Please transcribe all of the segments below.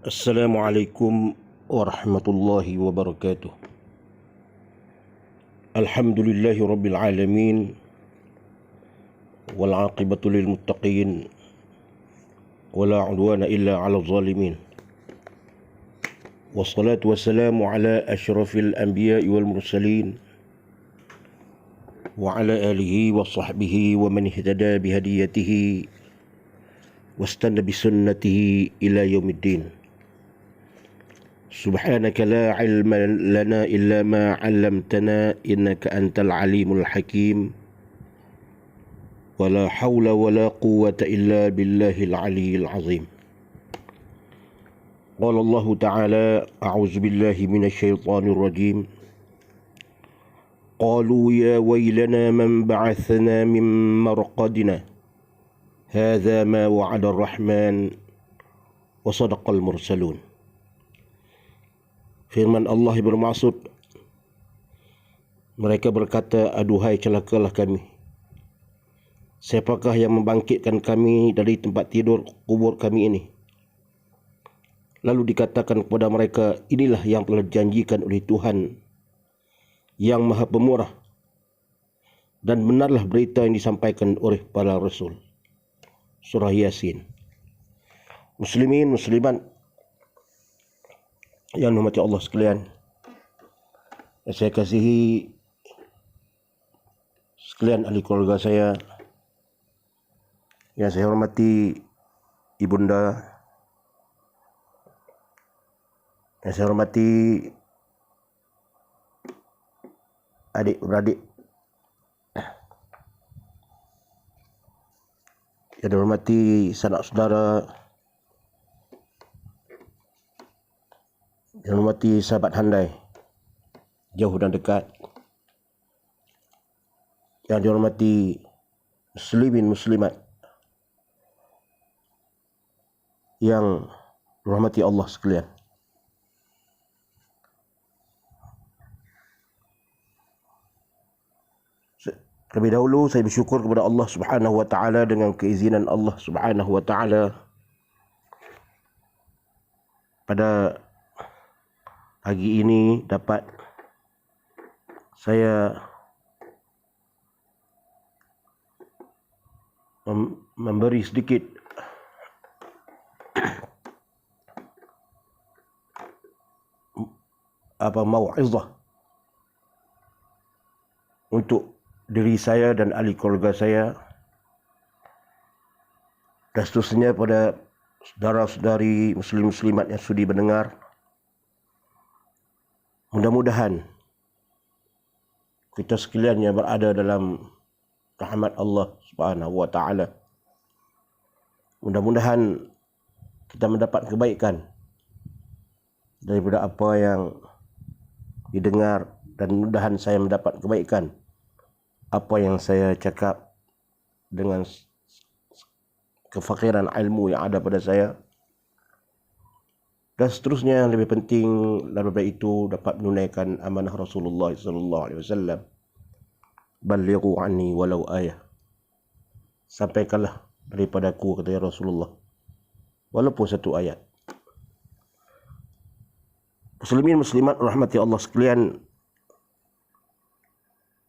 Assalamualaikum warahmatullahi wabarakatuh. Alhamdulillahi rabbil alamin, wal aqibatu lil muttaqin, wala udwana illa 'alal zalimin. Wassalatu wassalamu ala asyrafil anbiya'i wal mursalin wa ala alihi wa sahbihi wa man ihtada bihadiyatihi wastanna bisunnatihi ila yaumiddin. Subhanaka la ilma lana illa ma 'allamtana innaka antal alimul hakim. Wala haula wala quwwata illa billahil aliyyil azim. Qala Allah Ta'ala, a'udzu billahi minasy syaithanir rajim. Qalu ya waylana man ba'athana min marqadina. Hadza ma wa'ada ar-rahman wa sadaqal mursalun. Firman Allah bermaksud, mereka berkata, aduhai celakalah kami. Siapakah yang membangkitkan kami dari tempat tidur kubur kami ini? Lalu dikatakan kepada mereka, inilah yang telah dijanjikan oleh Tuhan yang Maha Pemurah, dan benarlah berita yang disampaikan oleh para Rasul. Surah Yasin. Muslimin, muslimat yang dirahmati Allah sekalian, yang saya kasihi sekalian, ahli keluarga saya, yang saya hormati ibunda, yang saya hormati adik-beradik, yang dihormati sanak saudara, yang dihormati sahabat handai, jauh dan dekat, yang dihormati muslimin muslimat yang dirahmati Allah sekalian. Terlebih dahulu saya bersyukur kepada Allah Subhanahu wa taala dengan keizinan Allah Subhanahu wa taala pada pagi ini dapat saya memberi sedikit mau'izah untuk diri saya dan ahli keluarga saya, dan seterusnya pada saudara-saudari muslim-muslimat yang sudi mendengar. Mudah-mudahan kita sekalian yang berada dalam rahmat Allah Subhanahu wa taala, mudah-mudahan kita mendapat kebaikan daripada apa yang didengar, dan mudah-mudahan saya mendapat kebaikan apa yang saya cakap dengan kefakiran ilmu yang ada pada saya. Dan seterusnya, yang lebih penting daripada itu, dapat menunaikan amanah Rasulullah sallallahu alaihi wasallam. Ballighu anni walau ayah. Sampaikanlah daripadaku, kata Rasulullah, walaupun satu ayat. Muslimin muslimat rahmati Allah sekalian,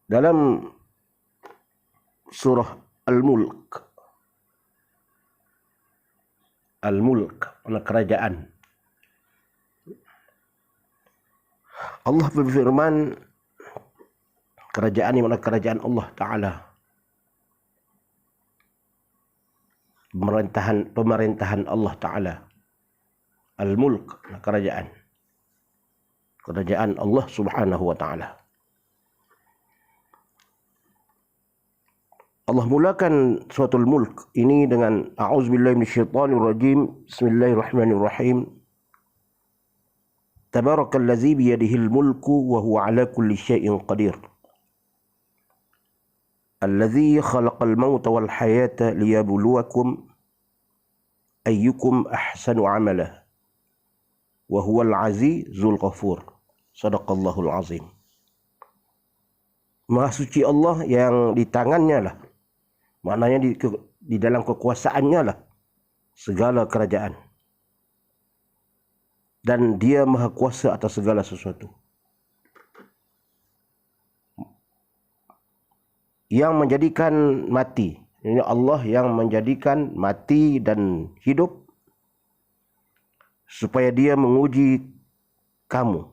dalam surah Al-Mulk, makna kerajaan, Allah berfirman, kerajaan ini makna kerajaan Allah Ta'ala, pemerintahan Allah Ta'ala. Al-Mulk, kerajaan Allah Subhanahu wa Ta'ala. Allah mulakan suratul Mulk ini dengan a'udzubillahi minasyaitonir rajim. Bismillahirrahmanirrahim. Tabarakallazi biyadihil mulku wa huwa ala kulli syai'in qadir. Allazi khalaqal mauta wal hayata liyabluwakum ayyukum ahsanu amala wa huwal azizul ghafur. Sadaqallahul azim. Maha suci Allah yang di tangannya lah, maknanya di dalam kekuasaannya lah segala kerajaan. dan Dia Maha Kuasa atas segala sesuatu. Yang menjadikan mati, ini Allah yang menjadikan mati dan hidup supaya Dia menguji kamu.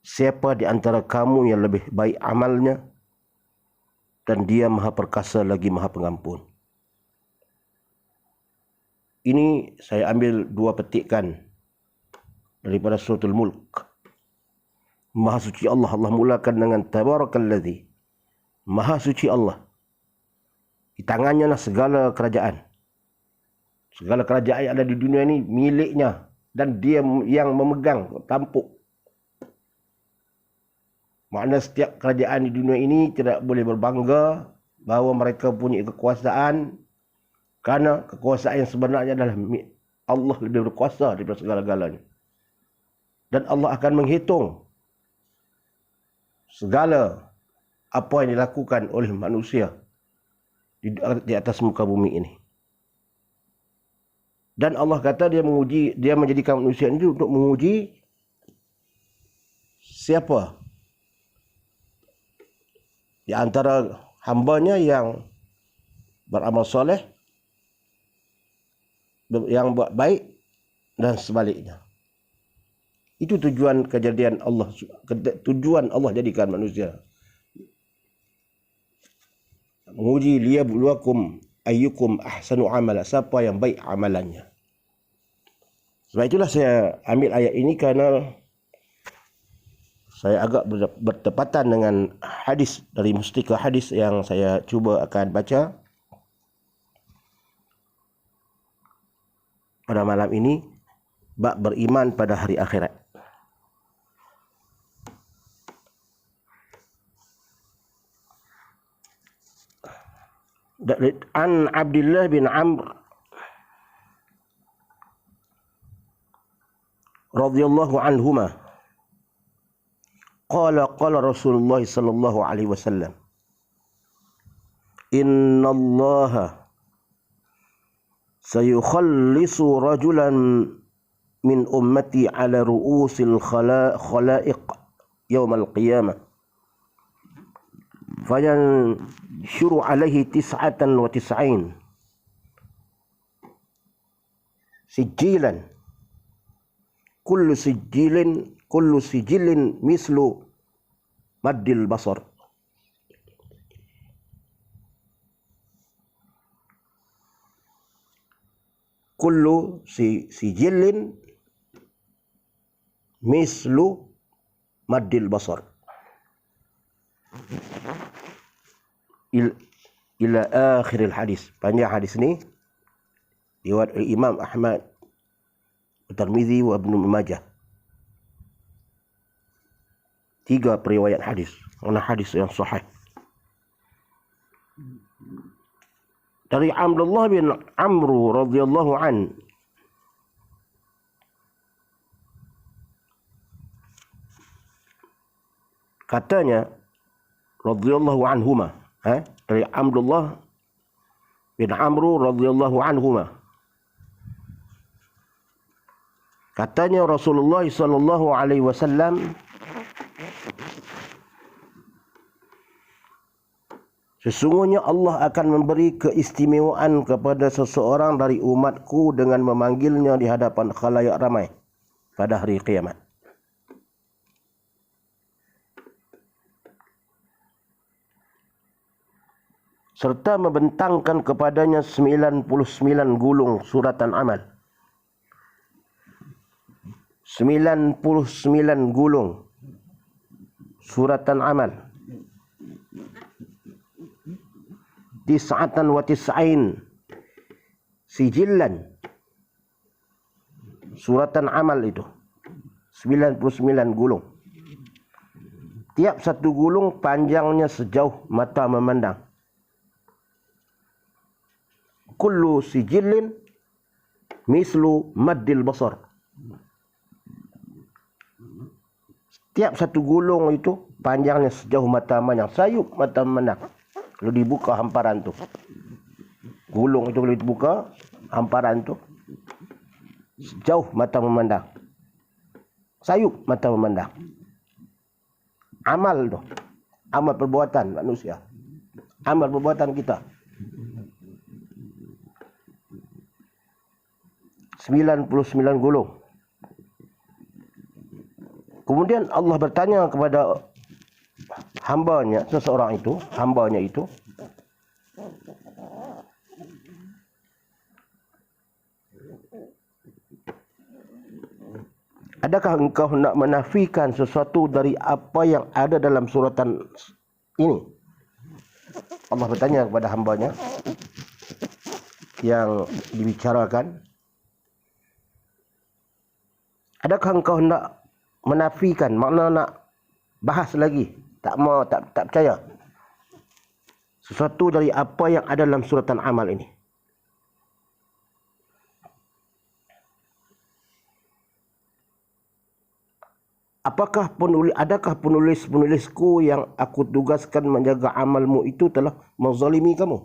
Siapa di antara kamu yang lebih baik amalnya, dan Dia Maha Perkasa lagi Maha Pengampun. Ini saya ambil dua petikan daripada suratul Mulk. Maha suci Allah. Allah mulakan dengan Tabarakalladzi. Maha suci Allah. Di tangannya lah segala kerajaan. Segala kerajaan yang ada di dunia ini miliknya. Dan Dia yang memegang tampuk. Makna setiap kerajaan di dunia ini tidak boleh berbangga bahawa mereka punya kekuasaan. Kerana kekuasaan yang sebenarnya adalah Allah lebih berkuasa daripada segala-galanya. Dan Allah akan menghitung segala apa yang dilakukan oleh manusia di atas muka bumi ini. Dan Allah kata Dia menjadikan manusia ini untuk menguji siapa di antara hambanya yang beramal soleh, yang buat baik, dan sebaliknya. Itu tujuan kejadian Allah, tujuan Allah jadikan manusia. Menguji liyabluwakum ayyukum ahsanu amala, siapa yang baik amalannya. Sebab itulah saya ambil ayat ini kerana saya agak bertepatan dengan hadis dari mustika hadis yang saya cuba akan baca pada malam ini, bab beriman pada hari akhirat. An Abdullah bin Amr radhiyallahu anhuma qala Rasulullah sallallahu alaihi wasallam, inna Allah sayukhallisu rajulan min ummati ala ru'usil khalaiq yawm al-qiyamah fayanshuru alaihi 99 sijilan kullu sijilin mislu maddil basar. Kullu sijilin mislu maddil basar. Ila akhiril hadis. Panjang hadis ni riwayat Imam Ahmad, Tirmizi wa Ibnu Majah. 3 periwayat hadis. Mana hadis yang sahih. Dari Abdullah bin Amr radhiyallahu an, katanya radhiyallahu anhuma, dari Abdullah bin Amr radhiyallahu anhuma, katanya Rasulullah sallallahu alaihi wasallam, sesungguhnya Allah akan memberi keistimewaan kepada seseorang dari umatku dengan memanggilnya di hadapan khalayak ramai pada hari kiamat. Serta membentangkan kepadanya 99 gulung suratan amal. 99 gulung suratan amal. 99 sijillan suratan amal itu 99 gulung. Tiap satu gulung panjangnya sejauh mata memandang. Kullu sijillin mislu maddil basar. Tiap satu gulung itu panjangnya sejauh mata memandang, sayup mata memandang. Kalau dibuka hamparan tu, gulung itu kalau dibuka hamparan tu sejauh mata memandang. sayup mata memandang. Amal tu, amal perbuatan manusia, amal perbuatan kita. 99 gulung. Kemudian Allah bertanya kepada hambanya, seseorang itu, hambanya itu, adakah engkau nak menafikan sesuatu dari apa yang ada dalam suratan ini? Allah bertanya kepada hambanya yang dibicarakan, adakah engkau nak menafikan, makna nak bahas lagi, tak percaya sesuatu dari apa yang ada dalam suratan amal ini? Adakah penulis-penulisku yang aku tugaskan menjaga amalmu itu telah menzalimi kamu?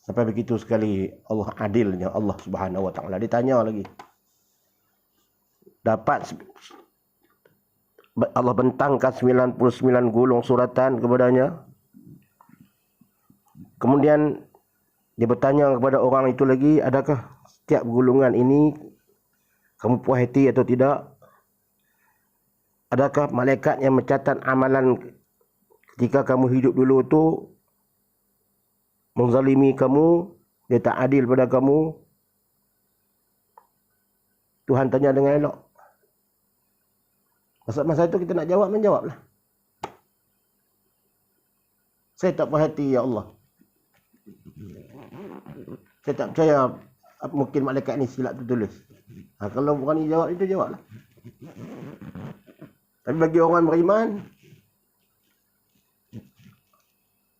Sampai begitu sekali Allah adilnya Allah Subhanahu wa taala. Ditanya lagi. Dapat Allah bentangkan 99 gulung suratan kepadanya. Kemudian dia bertanya kepada orang itu lagi, adakah setiap gulungan ini kamu puas hati atau tidak? Adakah malaikat yang mencatat amalan ketika kamu hidup dulu tu menzalimi kamu, dia tak adil pada kamu? Tuhan tanya dengan elok. Masa itu kita nak jawab, menjawablah. Saya tak puas hati, ya Allah. Saya tak percaya mungkin malaikat ni silap tertulis. Kalau bukan ni jawab itu, jawablah. Tapi bagi orang beriman,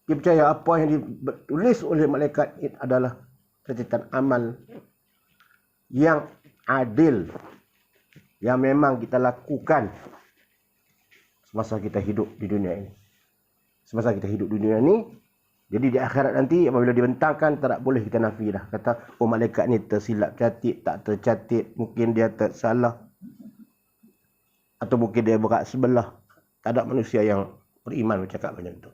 dia percaya apa yang ditulis oleh malaikat itu adalah catatan amal yang adil, yang memang kita lakukan semasa kita hidup di dunia ini. Semasa kita hidup di dunia ini, jadi di akhirat nanti apabila dibentangkan, tak boleh kita nafi dah. Kata, oh malaikat ni tersilap catit, tak tercatit, mungkin dia tersalah. Atau mungkin dia berat sebelah. Tak ada manusia yang beriman bercakap macam itu.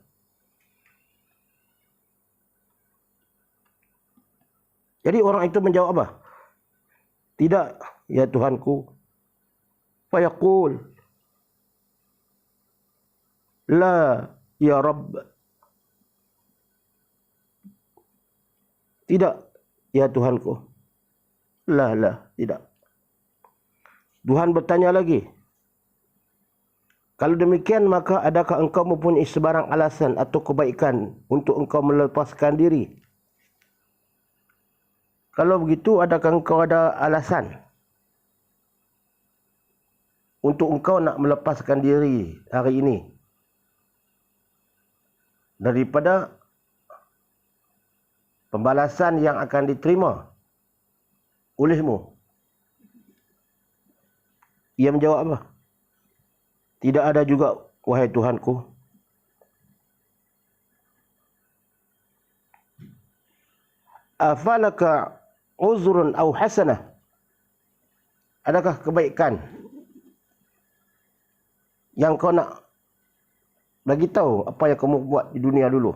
Jadi orang itu menjawab apa? Tidak, ya Tuhanku. Fayaqul, la, ya Rabb. Tidak, ya Tuhanku. La, tidak. Tuhan bertanya lagi. Kalau demikian, maka adakah engkau mempunyai sebarang alasan atau kebaikan untuk engkau melepaskan diri? Kalau begitu, adakah engkau ada alasan untuk engkau nak melepaskan diri hari ini daripada pembalasan yang akan diterima olehmu? Ia menjawab apa? Tidak ada juga, wahai Tuhanku. Afalaka uzrun au hasanah? Adakah kebaikan yang kau nak bagi tahu apa yang kamu buat di dunia dulu,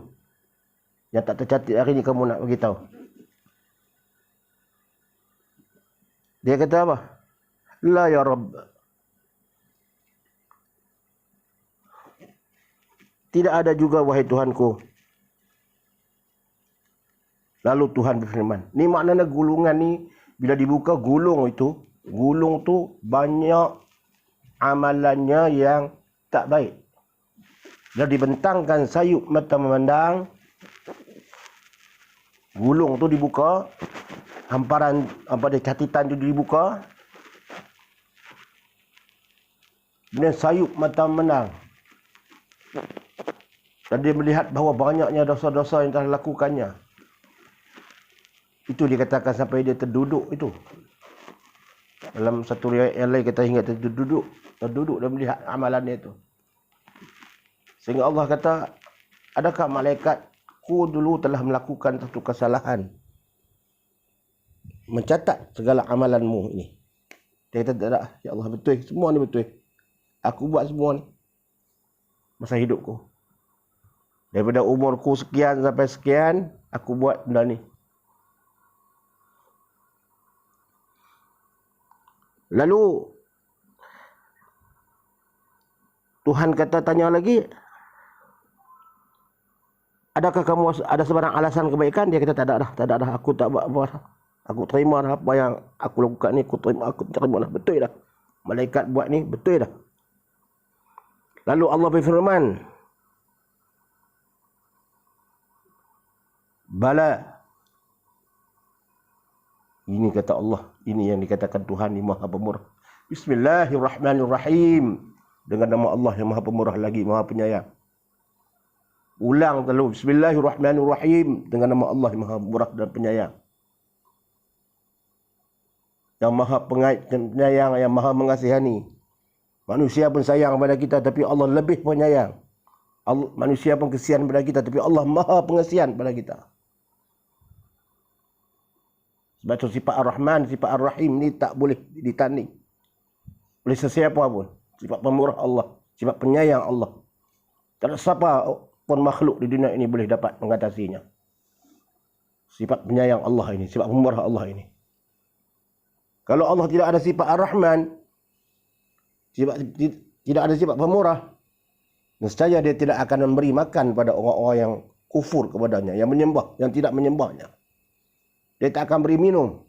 yang tak tercatat hari ini, kamu nak bagi tahu? Dia kata apa? La, ya Rabb. Tidak ada juga, wahai Tuhanku. Lalu Tuhan berfirman. Ni maknanya gulungan ni, bila dibuka gulung tu banyak amalannya yang tak baik. Bila dibentangkan sayup mata memandang, gulung tu dibuka, hamparan catatan tu dibuka, kemudian sayup mata memandang. Dan dia melihat bahawa banyaknya dosa-dosa yang telah lakukannya. Itu dikatakan sampai dia terduduk itu. Dalam satu riwayat yang lain kita hingga terduduk dan melihat amalannya itu. Sehingga Allah kata, adakah malaikatku dulu telah melakukan satu kesalahan, mencatat segala amalanmu ini? Dia kata, tak ada. Ya Allah, betul. Semua ni betul. Aku buat semua ni. Masa hidupku. Daripada umurku sekian sampai sekian, aku buat benda ni. Lalu, Tuhan kata tanya lagi, adakah kamu ada sebarang alasan kebaikan? Dia kata, tak ada dah. Aku tak buat apa. Aku terima dah apa yang aku lakukan ni. Aku terima dah. Betul dah. Malaikat buat ni, betul dah. Lalu Allah berfirman, Bala. Ini kata Allah. Ini yang dikatakan Tuhan yang Maha Pemurah. Bismillahirrahmanirrahim. Dengan nama Allah yang Maha Pemurah lagi Maha Penyayang. Ulang terlalu. Bismillahirrahmanirrahim. Dengan nama Allah yang Maha Pemurah dan Penyayang. Yang Maha Penyayang, yang Maha Mengasihani. Manusia pun sayang kepada kita, tapi Allah lebih penyayang. Manusia pun kesian kepada kita, tapi Allah Maha Pengasihan kepada kita. Sebab itu sifat Ar-Rahman, sifat Ar-Rahim ni tak boleh ditanding oleh sesiapa pun. Sifat pemurah Allah, sifat penyayang Allah. Tak ada siapa pun makhluk di dunia ini boleh dapat mengatasinya. Sifat penyayang Allah ini, sifat pemurah Allah ini. Kalau Allah tidak ada sifat Ar-Rahman, tidak ada sifat pemurah, nescaya dia tidak akan memberi makan pada orang-orang yang kufur kepadanya, yang menyembah, yang tidak menyembahnya. Dia tak akan beri minum.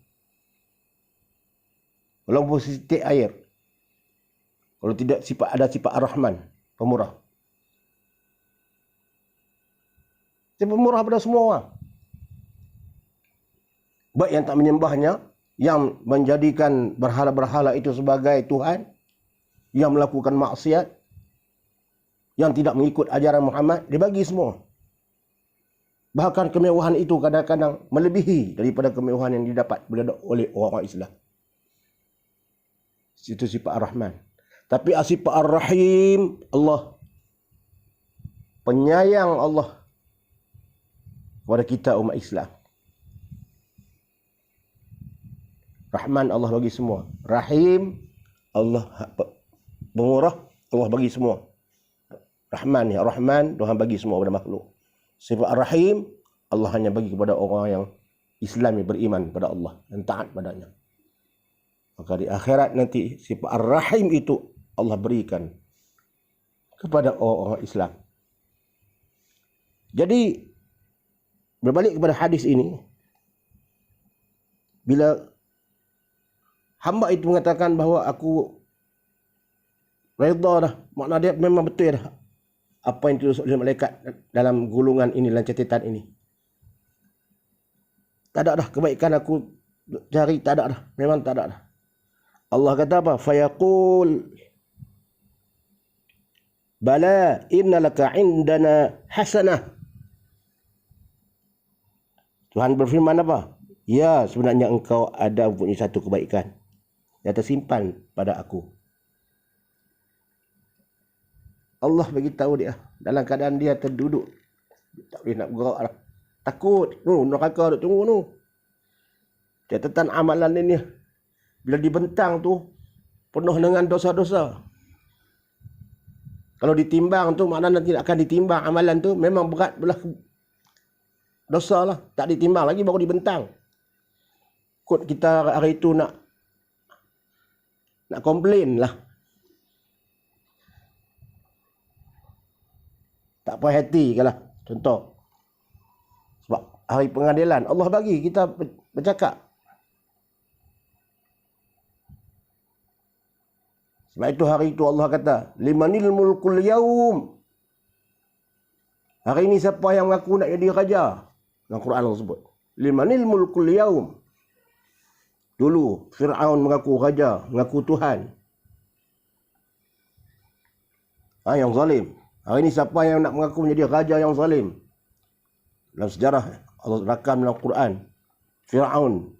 Walaupun setitik air. Kalau tidak ada sifat Ar-Rahman, pemurah. Dia pemurah pada semua orang. Baik yang tak menyembahnya, yang menjadikan berhala-berhala itu sebagai Tuhan, yang melakukan maksiat, yang tidak mengikut ajaran Muhammad, dia bagi semua. Bahkan kemewahan itu kadang-kadang melebihi daripada kemewahan yang didapat oleh orang Islam. Itu sifat Ar-Rahman. Tapi sifat Ar-Rahim, Allah, penyayang Allah kepada kita umat Islam. Rahman, Allah bagi semua. Rahim, Allah pemurah, Allah bagi semua. Rahman, ya Rahman, Tuhan bagi semua kepada makhluk. Sifat Ar-Rahim, Allah hanya bagi kepada orang yang Islam yang beriman kepada Allah dan taat padanya. Maka di akhirat nanti sifat Ar-Rahim itu Allah berikan kepada orang-orang Islam. Jadi berbalik kepada hadis ini, bila hamba itu mengatakan bahawa aku redha dah, makna dia memang betul dah apa yang ditulis oleh malaikat dalam gulungan ini, dalam catatan ini. Tak ada dah kebaikan aku cari, tak ada dah. Memang tak ada dah. Allah kata apa? Fayaqul Bala inna laka indana hasanah. Tuhan berfirman apa? Ya, sebenarnya engkau ada mempunyai satu kebaikan yang tersimpan pada aku. Allah bagi tahu dia dalam keadaan dia terduduk, tak boleh nak bergerak lah. Takut. Neraka duk tunggu tu. Catatan amalan ini bila dibentang tu penuh dengan dosa-dosa. Kalau ditimbang tu maknanya tidak akan ditimbang amalan tu, memang berat belah dosa lah. Tak ditimbang lagi baru dibentang. Kot kita hari itu nak komplain lah. Tak puas hati ke lah. Contoh. Sebab hari pengadilan Allah bagi kita bercakap. Sebab itu hari itu Allah kata, limanil mulkul yaum. Hari ini siapa yang mengaku nak jadi raja? Dalam Quran Allah sebut. Limanil mulkul yaum. Dulu Fir'aun mengaku raja, mengaku Tuhan. Yang zalim. Hari ini siapa yang nak mengaku menjadi raja yang zalim? Dalam sejarah Allah rakam dalam Quran, Fir'aun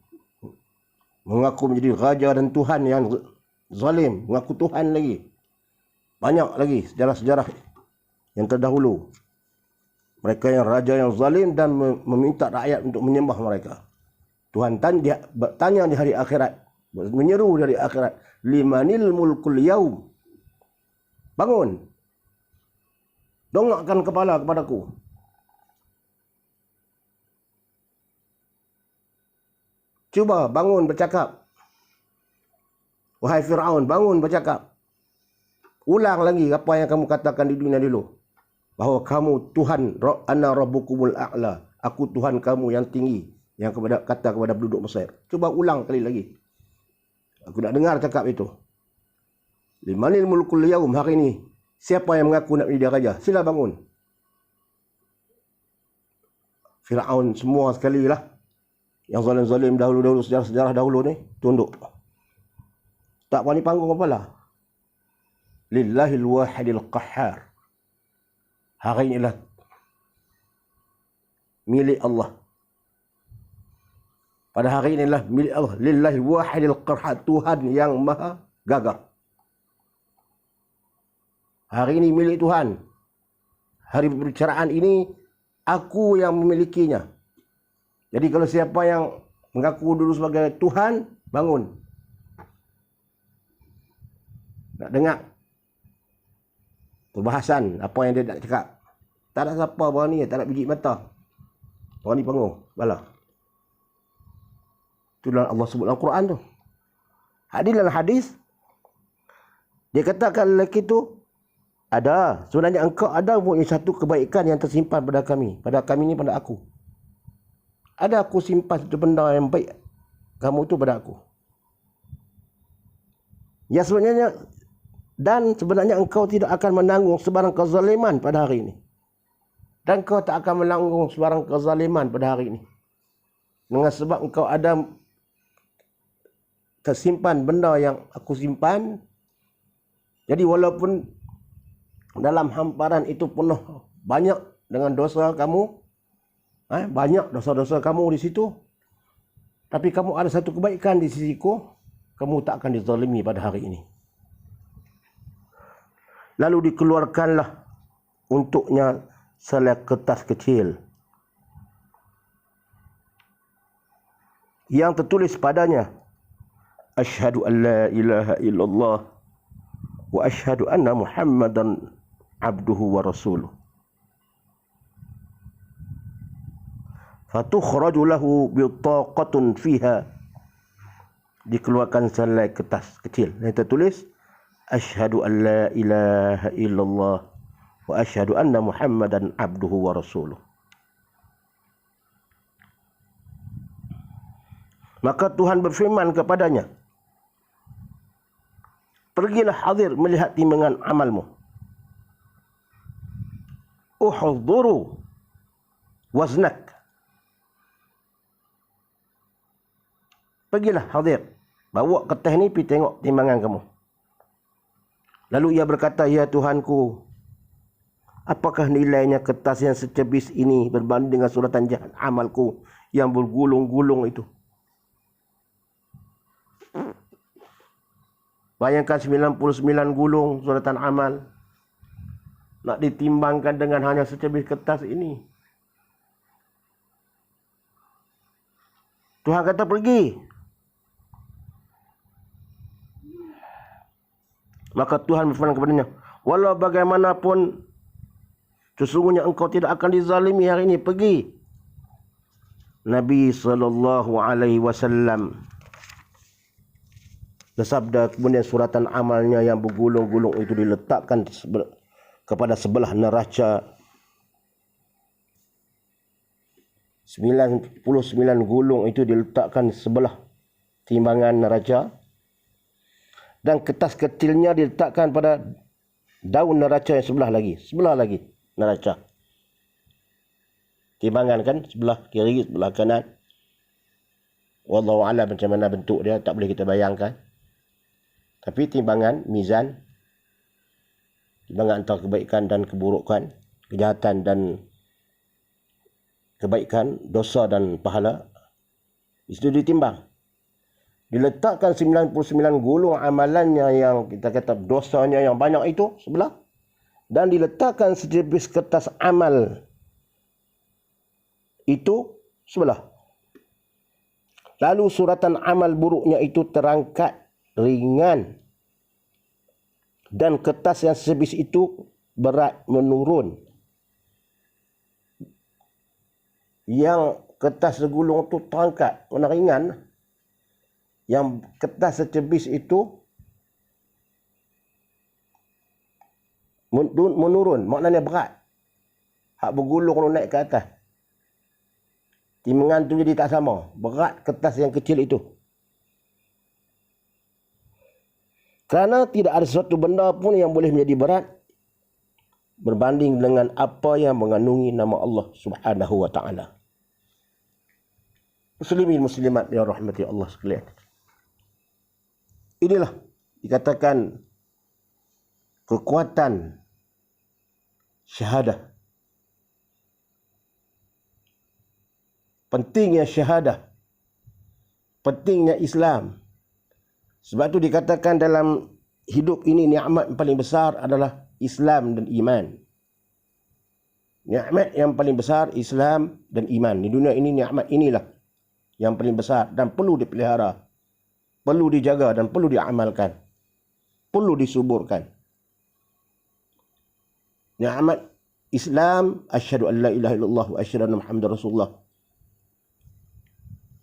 mengaku menjadi raja dan Tuhan yang zalim, mengaku Tuhan lagi. Banyak lagi sejarah-sejarah yang terdahulu. Mereka yang raja yang zalim dan meminta rakyat untuk menyembah mereka. Tuhan bertanya di hari akhirat, menyeru dari akhirat. Limanil mulkul yaum. Bangun. Dongakkan kepala kepadaku. Cuba bangun bercakap. Wahai Fir'aun, bangun bercakap. Ulang lagi apa yang kamu katakan di dunia dulu. Bahawa kamu Tuhan, ana rabbukumul a'la. Aku Tuhan kamu yang tinggi. Yang kata kepada penduduk Mesir. Cuba ulang kali lagi. Aku nak dengar cakap itu. Limanil mulkul yaum, hari ini. Siapa yang mengaku nak menjadi raja? Sila bangun. Fir'aun semua sekali lah. Yang zalim-zalim dahulu-dahulu, sejarah-sejarah dahulu ni, tunduk. Tak berani panggung kepala. Lillahil wahidil qahhar. Hari inilah milik Allah. Pada hari inilah milik Allah. Lillahil wahidil qahhar. Tuhan yang maha gagah. Hari ini milik Tuhan. Hari perbicaraan ini, aku yang memilikinya. Jadi kalau siapa yang mengaku dulu sebagai Tuhan, bangun. Nak dengar perbahasan apa yang dia nak cakap. Tak ada siapa berani, tak ada biji mata. Berani panggung, bala. Itulah Allah sebut dalam Quran tu. Dalam hadis, dia katakan lelaki tu, ada. Sebenarnya engkau ada punya satu kebaikan yang tersimpan pada kami. Pada kami ni, pada aku. Ada aku simpan satu benda yang baik. Kamu tu pada aku. Ya sebenarnya, dan sebenarnya engkau tidak akan menanggung sebarang kezaliman pada hari ini. Dan engkau tak akan menanggung sebarang kezaliman pada hari ini. Dengan sebab engkau ada tersimpan benda yang aku simpan. Jadi walaupun dalam hamparan itu penuh banyak dengan dosa kamu, banyak dosa-dosa kamu di situ, tapi kamu ada satu kebaikan di sisiku, kamu tak akan dizalimi pada hari ini. Lalu dikeluarkanlah untuknya selai kertas kecil yang tertulis padanya, Asyhadu an la ilaha illallah wa asyhadu anna Muhammadan abduhu wa rasuluh. Fatukhraju lahu bitaqatun fiha. Dikeluarkan selai kertas kecil yang tertulis Asyhadu an la ilaha illallah wa asyhadu anna Muhammadan abduhu wa rasuluh. Maka Tuhan berfirman kepadanya, pergilah hadir melihat timbangan amalmu. Uhduru waznak. Pergilah hadir. Bawa kertas ni pergi tengok timbangan kamu. Lalu ia berkata, ya Tuhanku, apakah nilainya kertas yang secebis ini berbanding dengan suratan jahat amalku yang bergulung-gulung itu? Bayangkan 99 gulung suratan amal nak ditimbangkan dengan hanya secebis kertas ini. Tuhan kata pergi. Maka Tuhan berfirman kepadanya, walau bagaimanapun sesungguhnya engkau tidak akan dizalimi hari ini, pergi. Nabi SAW bersabda, kemudian suratan amalnya yang bergulung-gulung itu diletakkan kepada sebelah neraca. 99 gulung itu diletakkan sebelah timbangan neraca. Dan kertas kecilnya diletakkan pada daun neraca yang sebelah lagi neraca. Timbangan kan sebelah kiri, sebelah kanan. Wallahu a'lam macam mana bentuk dia, tak boleh kita bayangkan. Tapi timbangan, mizan, timbangan antara kebaikan dan keburukan, kejahatan dan kebaikan, dosa dan pahala, itu ditimbang. Diletakkan 99 gulung amalannya yang kita kata dosanya yang banyak itu sebelah. Dan diletakkan secebis kertas amal itu sebelah. Lalu suratan amal buruknya itu terangkat ringan. Dan kertas yang sebis itu berat menurun. Yang kertas segulung itu terangkat, warna ringan. Yang kertas secebis itu menurun, maknanya berat. Hak bergulung kalau naik ke atas. Timbangan tu jadi tak sama. Berat kertas yang kecil itu. Kerana tidak ada sesuatu benda pun yang boleh menjadi berat berbanding dengan apa yang mengandungi nama Allah Subhanahu wa ta'ala. Muslimin muslimat yang rahmati Allah sekalian. Inilah dikatakan kekuatan syahadah. Pentingnya syahadah. Pentingnya Islam. Sebab itu dikatakan dalam hidup ini nikmat yang paling besar adalah Islam dan iman. Nikmat yang paling besar Islam dan iman. Di dunia ini nikmat inilah yang paling besar dan perlu dipelihara, perlu dijaga dan perlu diamalkan, perlu disuburkan. Nikmat Islam, asyhadu an la ilaha illallah wa asyhadu anna Muhammadar Rasulullah.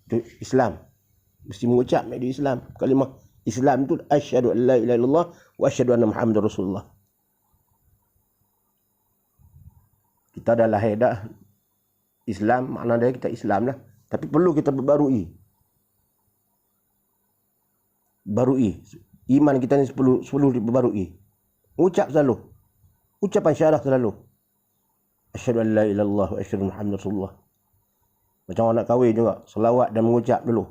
Itu Islam. Mesti mengucap di Islam. Kalimah Islam itu asyhadu an la ilaha illallah wa asyhadu anna Muhammadar Rasulullah. Kita dah lahir dah Islam, makna dia kita Islam lah. Tapi perlu kita berbarui. Barui. Iman kita ni perlu diperbarui. Ucap selalu. Ucapan syahadah selalu. Asyhadu an la ilaha illallah wa asyhadu anna Muhammadar Rasulullah. Macam orang nak kahwin juga. Selawat dan mengucap dulu.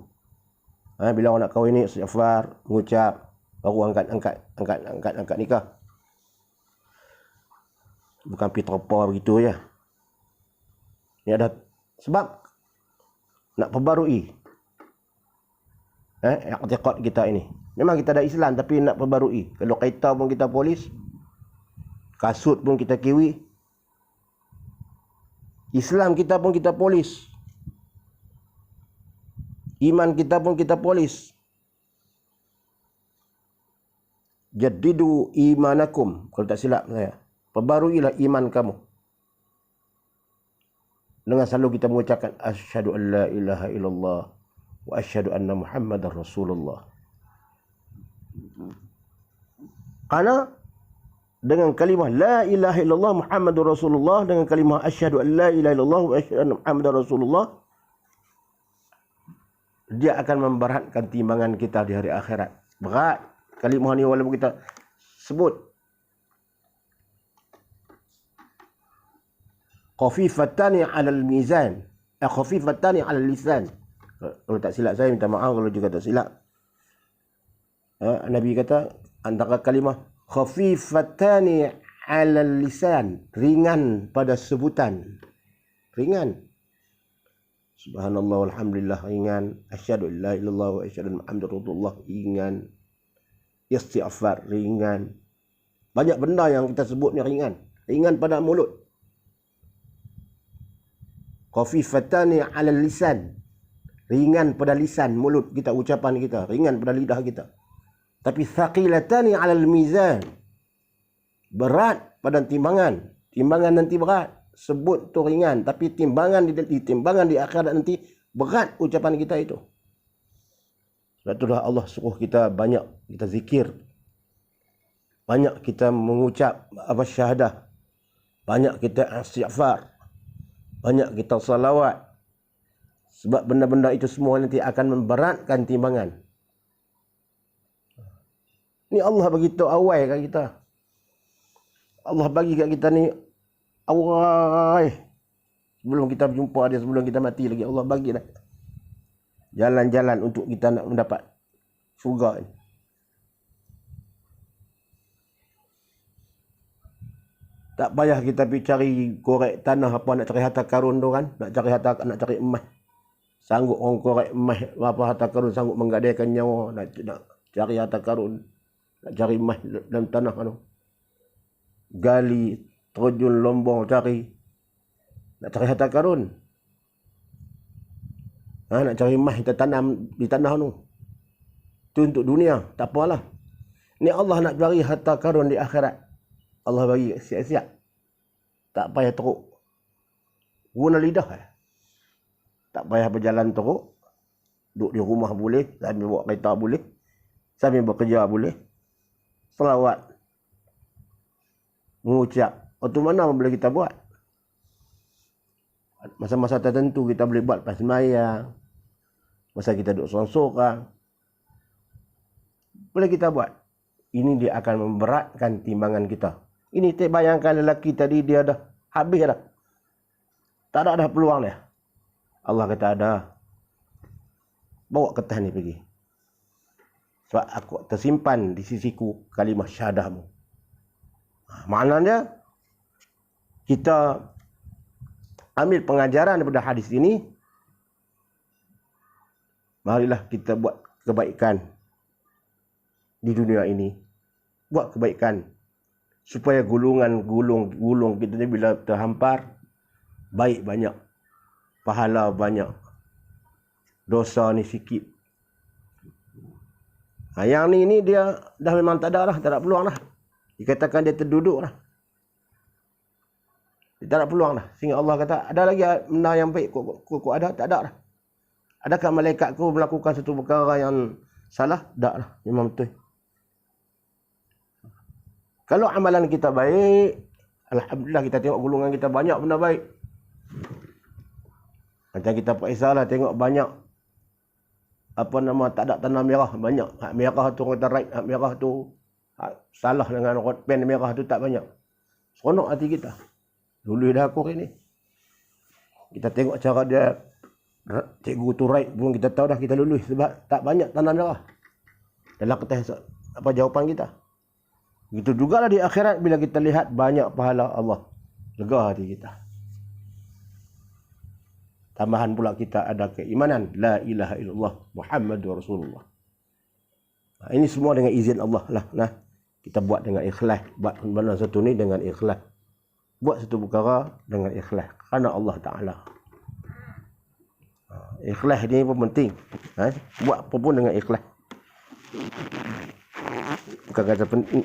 Bila orang nak kahwin ni, istighfar, mengucap. Baru angkat nikah. Bukan pitropa begitu je. Ni ada sebab nak perbarui i'tiqad kita ini. Memang kita ada Islam tapi nak perbarui. Kalau kereta pun kita polis, kasut pun kita kiwi, Islam kita pun kita polis, iman kita pun kita polis. Jaddidu imanakum, kalau tak silap saya, perbaruilah iman kamu dengan selalu kita mengucapkan asyhadu an la ilaha illallah wa asyhadu anna Muhammadar Rasulullah. Karena dengan kalimah la ilaha illallah Muhammadur Rasulullah, dengan kalimah asyhadu an la ilaha illallah wa asyhadu anna Muhammadar Rasulullah, dia akan memberatkan timbangan kita di hari akhirat. Berat kalimah ni walaupun kita sebut khafifatani 'alal mizan, khafifatani 'alal lisan. Kalau tak silap saya minta maaf kalau juga tak silap. Nabi kata antara kalimah khafifatani 'alal lisan, ringan pada sebutan. Ringan. Subhanallah walhamdulillah ringan. Asyhadu an la ilaha illallah wa asyhadu anna Muhammadar Rasulullah ringan. Istighfar ringan. Banyak benda yang kita sebut ni ringan. Ringan pada mulut. Khafifatani 'alal lisan. Ringan pada lisan, mulut kita, ucapan kita, ringan pada lidah kita. Tapi thaqilatani 'alal mizan. Berat pada timbangan. Timbangan nanti berat. Sebut tu ringan, tapi timbangan di akhirat nanti berat ucapan kita itu. Sebab itulah Allah suruh kita banyak kita zikir. Banyak kita mengucap syahadah. Banyak kita istighfar. Banyak kita salawat. Sebab benda-benda itu semua nanti akan memberatkan timbangan. Ni Allah bagi tahu awal kat kita. Allah bagi kat kita ni awal. Sebelum kita berjumpa dia, sebelum kita mati lagi, Allah bagi dah jalan-jalan untuk kita nak mendapat syurga ni. Tak payah kita pergi cari korek tanah apa, nak cari harta karun tu kan. Nak cari emas. Sanggup orang korek emas apa harta karun, sanggup menggadaikan nyawa. Nak cari harta karun. Nak cari emas dalam tanah tu. Gali, terjun lombong cari. Nak cari harta karun. Nak cari emas kita tanam di tanah tu. Itu untuk dunia, tak apalah. Ni Allah nak bagi harta karun di akhirat. Allah bagi siap-siap. Tak payah teruk. Guna lidah. Tak payah berjalan teruk. Duduk di rumah boleh. Sambil bawa kereta boleh. Sambil bekerja boleh. Selawat. Mengucap. Waktu mana boleh kita buat? Masa-masa tertentu kita boleh buat pas sembahyang. Masa kita duduk sorang-sorang. Boleh kita buat. Ini dia akan memberatkan timbangan kita. Ini bayangkan lelaki tadi dia dah habis dah. Tak ada dah peluang dia. Allah kata ada. Bawa kertas ni pergi. Sebab aku tersimpan di sisiku kalimah syahadahmu. Maknanya kita ambil pengajaran daripada hadis ini. Marilah kita buat kebaikan di dunia ini. Buat kebaikan. Supaya gulung kita ni bila terhampar. Baik banyak. Pahala banyak. Dosa ni sikit. Yang ni dia dah memang tak ada lah. Tak ada peluang lah. Dikatakan dia terduduk lah. Dia tak ada peluang lah. Sehingga Allah kata, ada lagi benda yang baik kau ada? Tak ada lah. Adakah malaikatku melakukan satu perkara yang salah? Tak lah. Memang betul. Kalau amalan kita baik, alhamdulillah kita tengok golongan kita banyak benda baik. Macam kita periksa lah tengok banyak tak ada tanah merah banyak. Hak merah tu kata right, hak merah tu salah dengan pen merah tu tak banyak. Seronok hati kita. Dulu dah aku ni. Kita tengok cara dia cikgu tu right pun kita tahu dah kita lulus sebab tak banyak tanah merah dalam kertas jawapan kita. Begitu jugalah di akhirat bila kita lihat banyak pahala Allah. Lega hati kita. Tambahan pula kita ada keimanan. La ilaha illallah Muhammadur Rasulullah. Ini semua dengan izin Allah lah. Nah, kita buat dengan ikhlas. Buat benda satu ni dengan ikhlas. Buat satu perkara dengan ikhlas. Kerana Allah Ta'ala. Ikhlas ni pun penting. Buat apa pun dengan ikhlas.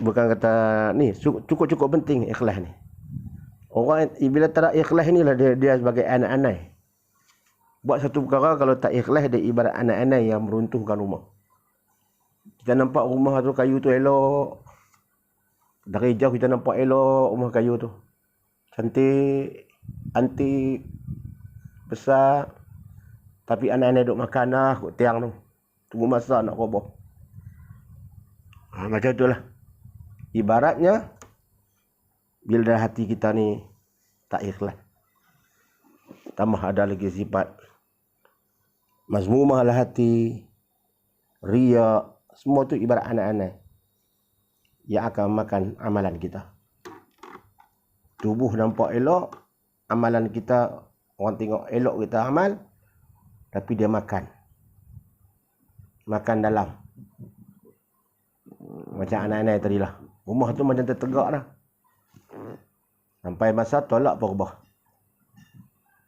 Bukan kata ni. Cukup-cukup penting ikhlas ni. Orang bila tak ada ikhlas ni lah dia sebagai anak-anak. Buat satu perkara kalau tak ikhlas dia ibarat anak-anak yang meruntuhkan rumah. Kita nampak rumah tu kayu tu elok. Dari jauh kita nampak elok rumah kayu tu. Cantik, antik, besar. Tapi anak-anak duk makan lah kat tiang tu. Tunggu masa nak roboh. Macam tu lah. Ibaratnya bila dah hati kita ni tak ikhlas. Tambah ada lagi sifat mazmumah lah hati, riya, semua tu ibarat anak-anak yang akan makan amalan kita. Tubuh nampak elok, amalan kita, orang tengok elok kita amal, tapi dia makan. Makan dalam. Macam anak-anak tadi lah. Rumah tu macam tertegak dah. Sampai masa tolak berubah.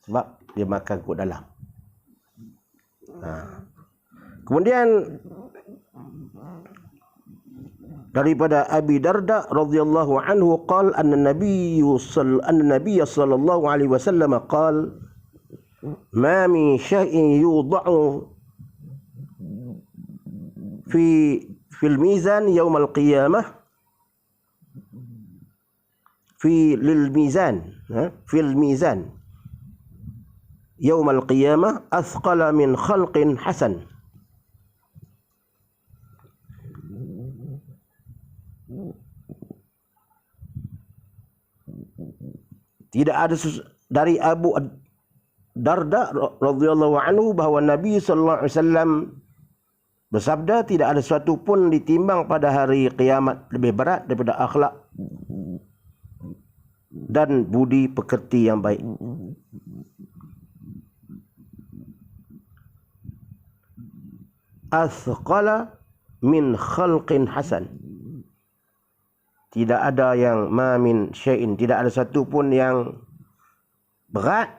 Sebab dia makan kot dalam. Kemudian daripada Abi Darda radhiyallahu anhu qala anna Nabiy sallallahu alaihi wasallam qala ma min syai'in yudha'u fil mizan yawm al-qiyamah fil mizan يوم القيامة أثقل من خلق حسن. Tidak ada dari Abu Darda radhiyallahu anhu bahawa Nabi sallallahu alaihi wasallam bersabda, tidak ada sesuatu pun ditimbang pada hari kiamat lebih berat daripada akhlak dan budi pekerti yang baik. Athqala min khalqin hasan. Tidak ada yang ma min syai'in, tidak ada satu pun yang berat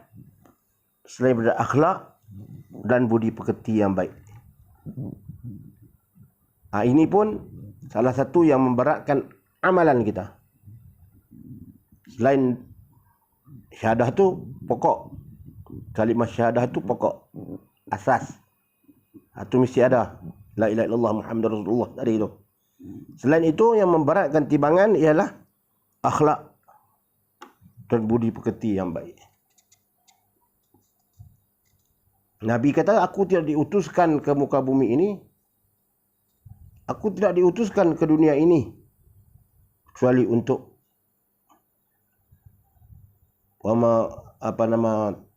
selain daripada akhlak dan budi pekerti yang baik. Ini pun salah satu yang memberatkan amalan kita. Selain syahadah tu pokok, kalimah syahadah tu pokok, asas. Itu mesti ada. La ilaha illallah Muhammadur Rasulullah tadi itu. Selain itu yang memberatkan timbangan ialah akhlak dan budi pekerti yang baik. Nabi kata, aku tidak diutuskan ke muka bumi ini, aku tidak diutuskan ke dunia ini kecuali untuk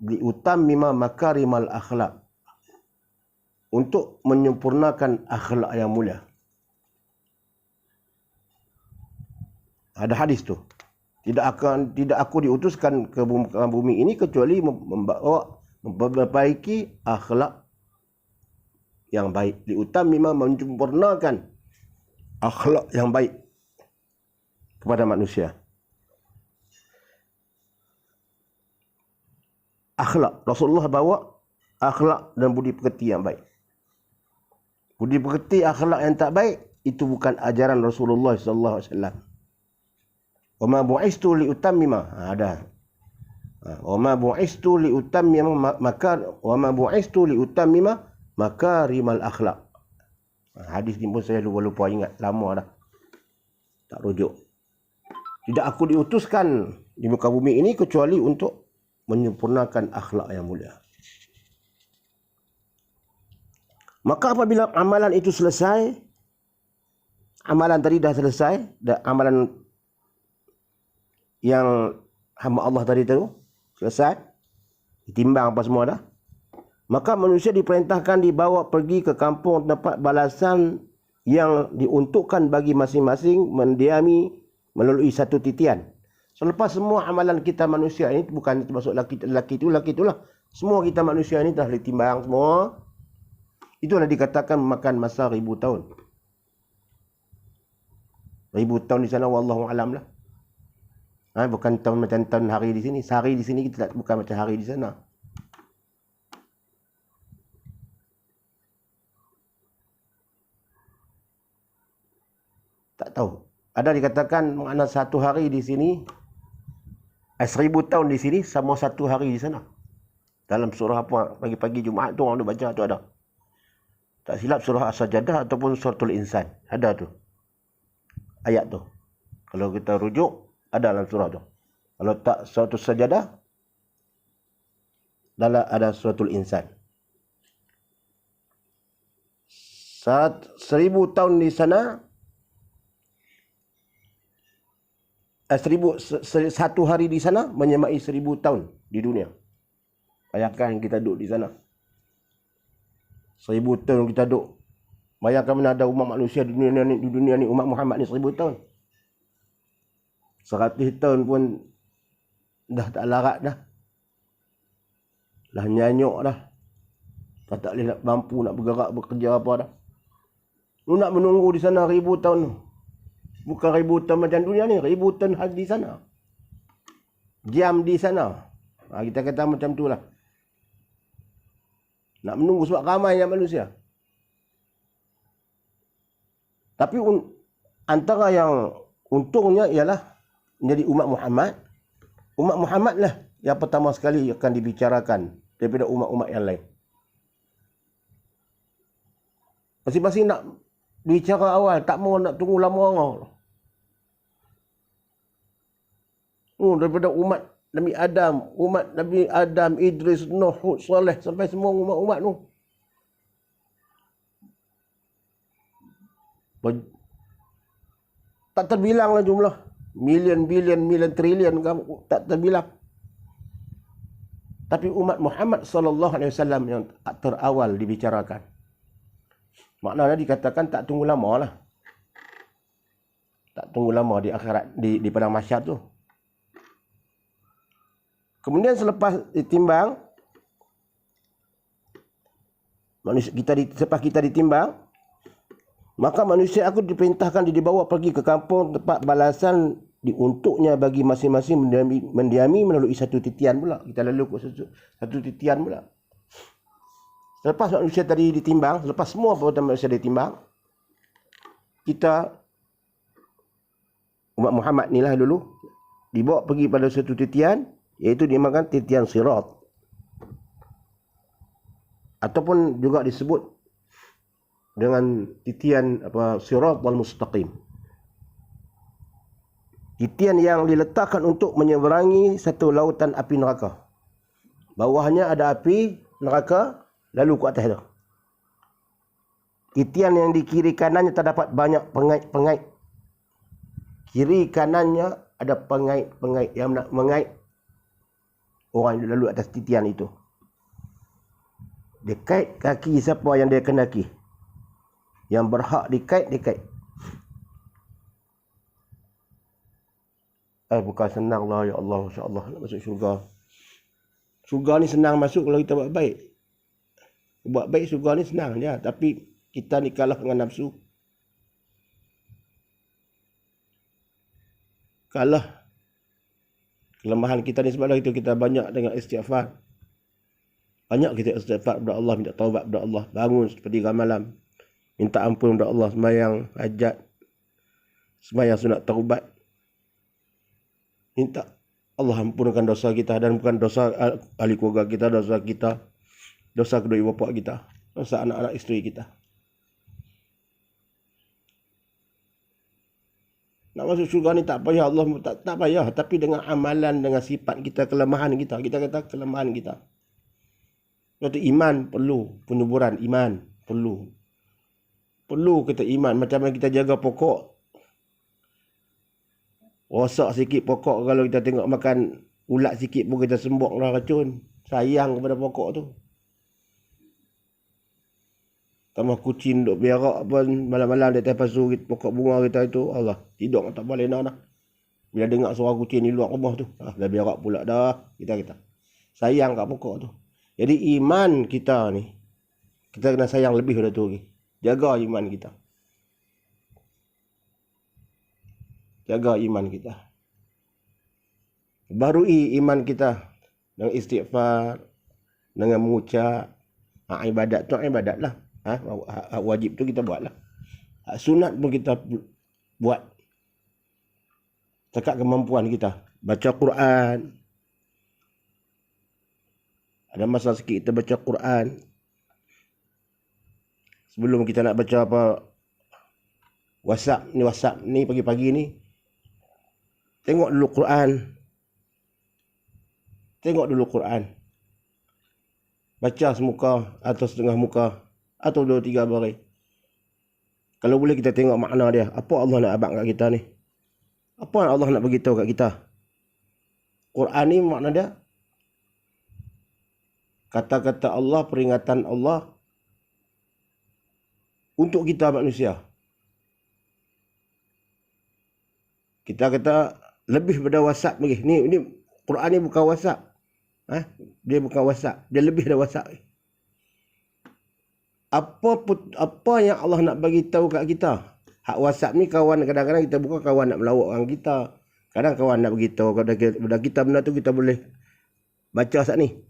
liutammima makarimal akhlak, untuk menyempurnakan akhlak yang mulia. Ada hadis tu. Tidak aku diutuskan ke bumi ini kecuali memperbaiki akhlak yang baik. Liutammima, menyempurnakan akhlak yang baik kepada manusia. Akhlak. Rasulullah bawa akhlak dan budi pekerti yang baik. Budi pekerti akhlak yang tak baik, itu bukan ajaran Rasulullah sallallahu alaihi wasallam. Wa ma bu'istu li utammima. Ada. Wa ma bu'istu li utammima makarimal akhlak. Hadis ni pun saya lupa ingat, lama dah. Tak rujuk. Tidak aku diutuskan di muka bumi ini kecuali untuk menyempurnakan akhlak yang mulia. Maka apabila amalan itu selesai, amalan tadi dah selesai, dah amalan yang hamba Allah tadi tu selesai, ditimbang apa semua dah, maka manusia diperintahkan dibawa pergi ke kampung tempat balasan yang diuntukkan bagi masing-masing mendiami melalui satu titian. Selepas semua amalan kita manusia ini, bukan termasuk laki itulah, semua kita manusia ini telah ditimbang semua. Itulah dikatakan memakan masa 1000 tahun. 1000 tahun di sana, wallahu alam lah. Bukan tahun macam tahun hari di sini. Sehari di sini kita bukan macam hari di sana. Tak tahu. Ada dikatakan makna satu hari di sini, 1000 tahun di sini sama satu hari di sana. Dalam surah apa? Pagi-pagi Jumaat tu orang tu baca tu ada. Tak silap surah As-Sajdah ataupun suratul Insan. Ada tu. Ayat tu. Kalau kita rujuk, ada dalam surah tu. Kalau tak suratul Sajadah, ada suratul Insan. 1000 tahun di sana, satu hari di sana menyamai 1000 tahun di dunia. Bayangkan kita duduk di sana. 1000 tahun kita duduk. Bayangkan mana ada umat manusia di dunia ni, umat Muhammad ni 1000 tahun. 100 tahun pun dah tak larat dah. Dah nyanyuk dah. Dah tak boleh nak mampu nak bergerak, bekerja apa dah. Lu nak menunggu di sana 1000 tahun tu. Bukan 1000 tahun macam dunia ni, 1000 tahun di sana. Diam di sana. Kita kata macam tu lah. Nak menunggu sebab ramainya manusia. Tapi antara yang untungnya ialah menjadi umat Muhammad. Umat Muhammad lah yang pertama sekali akan dibicarakan daripada umat-umat yang lain. Masing-masing nak bicara awal, tak mau nak tunggu lama. Daripada umat Nabi Adam, Idris, Nuh, Hud, Saleh, sampai semua umat-umat tu. Tak terbilang lah jumlah. Million, trilion, tak terbilang. Tapi umat Muhammad sallallahu alaihi wasallam yang terawal dibicarakan. Maknanya dikatakan tak tunggu lama lah. Tak tunggu lama di akhirat, di padang mahsyar tu. Kemudian selepas ditimbang, selepas kita ditimbang, maka manusia aku diperintahkan dibawa pergi ke kampung tempat balasan diuntuknya bagi masing-masing mendiami melalui satu titian pula. Kita lalu ke satu titian pula. Selepas manusia tadi ditimbang, selepas semua perbuatan manusia ditimbang, kita umat Muhammad ni lah dulu dibawa pergi pada satu titian, iaitu dinamakan titian sirat, ataupun juga disebut dengan titian sirat wal mustaqim. Titian yang diletakkan untuk menyeberangi satu lautan api neraka. Bawahnya ada api neraka, lalu ke atas tu. Titian yang di kiri kanannya terdapat banyak pengait-pengait. Kiri kanannya ada pengait-pengait yang nak mengait orang yang lalu atas titian itu. Dia kait kaki siapa yang dia kenaki. Yang berhak dikait, dikait. Bukan senang lah, ya Allah, insya-Allah nak masuk syurga. Syurga ni senang masuk kalau kita buat baik. Buat baik syurga ni senang je, tapi kita ni kalah dengan nafsu. Kalah. Kelemahan kita ni sebab itu kita banyak dengan istighfar. Banyak kita istighfar kepada Allah, minta taubat kepada Allah, bangun seperti malam, minta ampun kepada Allah, sembahyang hajat, sembahyang sunat taubat. Minta Allah ampunkan dosa kita, dan bukan dosa ahli keluarga kita, dosa kita, dosa kedua ibu bapa kita, dosa anak-anak isteri kita. Nak masuk syurga ni tak payah Allah, tak payah, tapi dengan amalan, dengan sifat kita, kelemahan kita. Kita kata kelemahan kita. Waktu iman perlu, penyuburan iman perlu. Perlu kita iman, macam mana kita jaga pokok. Rosak sikit pokok, kalau kita tengok makan ulat sikit pun kita sembok lah racun. Sayang kepada pokok tu. Tambah kucing duk berak pun malam-malam di atas pasu pokok bunga kita itu, Allah, tidur tak boleh nak. Bila dengar suara kucing di luar rumah tu, dah berak pula dah kita. Sayang kat pokok tu. Jadi iman kita ni, kita kena sayang lebih pada tu lagi. Jaga iman kita. Jaga iman kita. Barui iman kita dengan istighfar, dengan mengucap. Ibadat tu ibadat lah. Wajib tu kita buat lah. Sunat pun kita buat. Cakap kemampuan kita. Baca Quran. Ada masa sikit kita baca Quran. Sebelum kita nak baca apa, WhatsApp ni pagi-pagi ni, tengok dulu Quran. Tengok dulu Quran. Baca semuka atau setengah muka atau 2-3 baris. Kalau boleh kita tengok makna dia. Apa Allah nak abang kat kita ni? Apa Allah nak beritahu kat kita? Quran ni makna dia kata-kata Allah, peringatan Allah untuk kita manusia. Kita kata lebih pada WhatsApp lagi. Ni Quran ni bukan WhatsApp. Dia bukan WhatsApp. Dia lebih dari WhatsApp. Apa yang Allah nak bagi tahu kat kita? Hak WhatsApp ni kawan, kadang-kadang kita bukan kawan nak melawak orang kita. Kadang kawan nak bagi tahu kepada kita benda tu, kita boleh baca saat ni.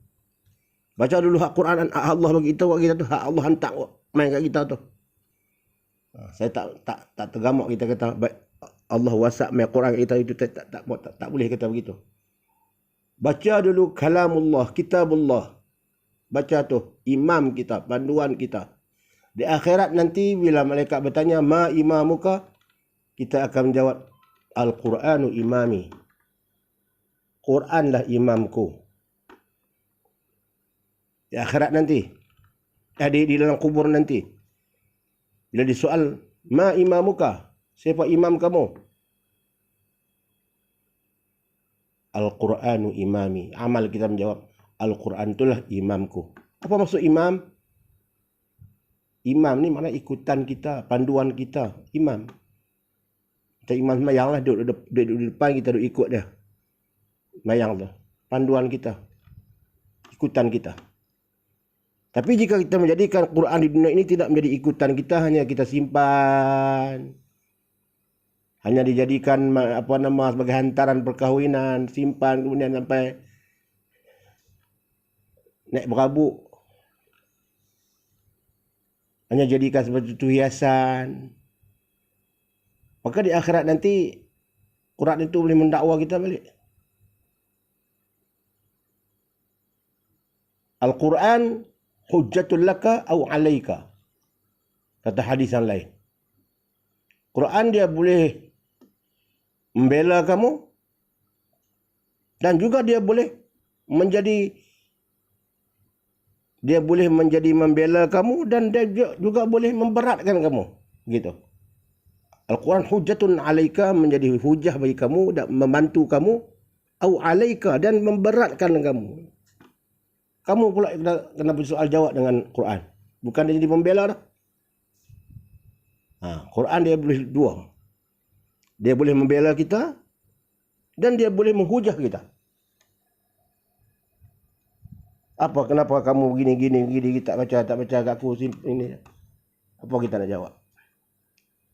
Baca dulu hak Quran, hak Allah bagi tahu kat kita tu, hak Allah hantar main kat kita tu. Saya tak tergamak kita kata Allah WhatsApp main Quran kat kita itu, tak boleh kata begitu. Baca dulu kalamullah, kitabullah. Baca tu imam kita, panduan kita. Di akhirat nanti bila malaikat bertanya ma imamuka, kita akan menjawab Al-Quranu imami. Quranlah imamku. Di akhirat nanti. Di dalam kubur nanti. Bila disoal ma imamuka, siapa imam kamu? Al-Quranu imami. Amal kita menjawab Al-Quran itulah imamku. Apa maksud imam? Imam ni makna ikutan kita, panduan kita. Imam. Kita imam semayang lah. Duduk di depan, kita duduk ikut dia. Semayang tu. Panduan kita. Ikutan kita. Tapi jika kita menjadikan Quran di dunia ini tidak menjadi ikutan kita, hanya kita simpan. Hanya dijadikan sebagai hantaran perkahwinan, simpan kemudian sampai naik berabuk. hanya jadikan seperti itu hiasan, maka di akhirat nanti Quran itu boleh mendakwa kita balik. Al-Quran hujjatul laka au alaika, kata hadis yang lain. Quran dia boleh membela kamu dan juga dia boleh menjadi membela kamu dan dia juga boleh memberatkan kamu, gitu. Al-Quran hujjatun alaika, menjadi hujah bagi kamu dan membantu kamu, au alaika, dan memberatkan kamu. Kamu pula kena bersoal jawab dengan Quran. Bukan dia jadi pembela dah. Quran dia boleh dua. Dia boleh membela kita dan dia boleh menghujah kita. Kenapa kamu gini tak baca kat aku ini. Apa kita nak jawab?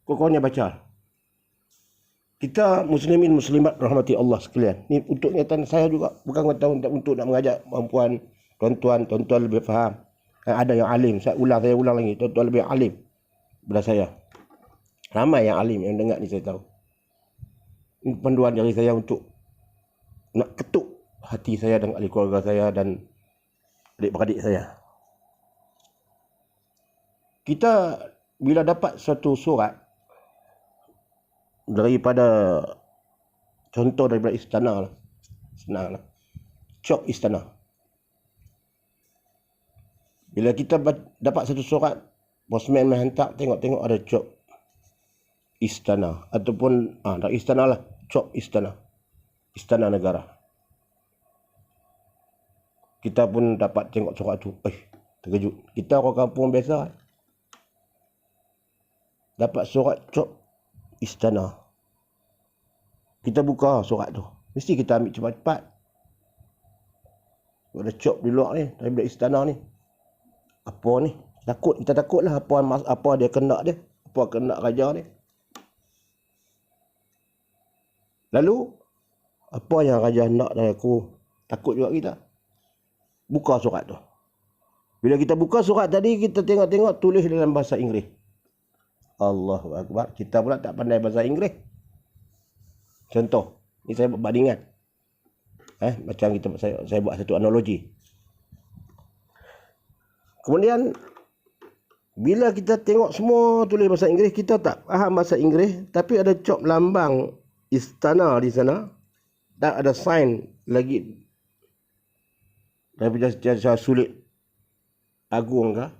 Pokoknya baca. Kita muslimin muslimat rahmati Allah sekalian. Ni untuk ingatan saya juga, bukan untuk nak mengajak perempuan, tuan-tuan lebih faham. Ada yang alim, saya ulang lagi, tuan-tuan lebih alim daripada saya. Ramai yang alim yang dengar ni, saya tahu. Ini panduan dari saya untuk nak ketuk hati saya dan ahli keluarga saya dan adik-beradik saya. Kita bila dapat suatu surat daripada, contoh daripada istana lah, senang lah, cop istana. Bila kita dapat satu surat, postman menghantar, tengok ada cop istana, ataupun dari istana lah, cop istana negara. Kita pun dapat tengok surat tu, terkejut. Kita orang kampung biasa dapat surat cop istana. Kita buka surat tu, mesti kita ambil cepat-cepat. Ada cop di luar ni, daripada istana ni. Apa ni? Kita takutlah apa dia kena dia, apa kena raja dia. Lalu apa yang raja nak dari aku? Takut juga kita. Buka surat tu. Bila kita buka surat tadi, kita tengok tulis dalam bahasa Inggeris. Allahu Akbar. Kita pula tak pandai bahasa Inggeris. Contoh, ni saya buat bandingan. Macam saya buat satu analogi. Kemudian bila kita tengok semua tulis bahasa Inggeris, kita tak faham bahasa Inggeris, tapi ada cop lambang istana di sana dan ada sign lagi daripada cara sulit agung kah?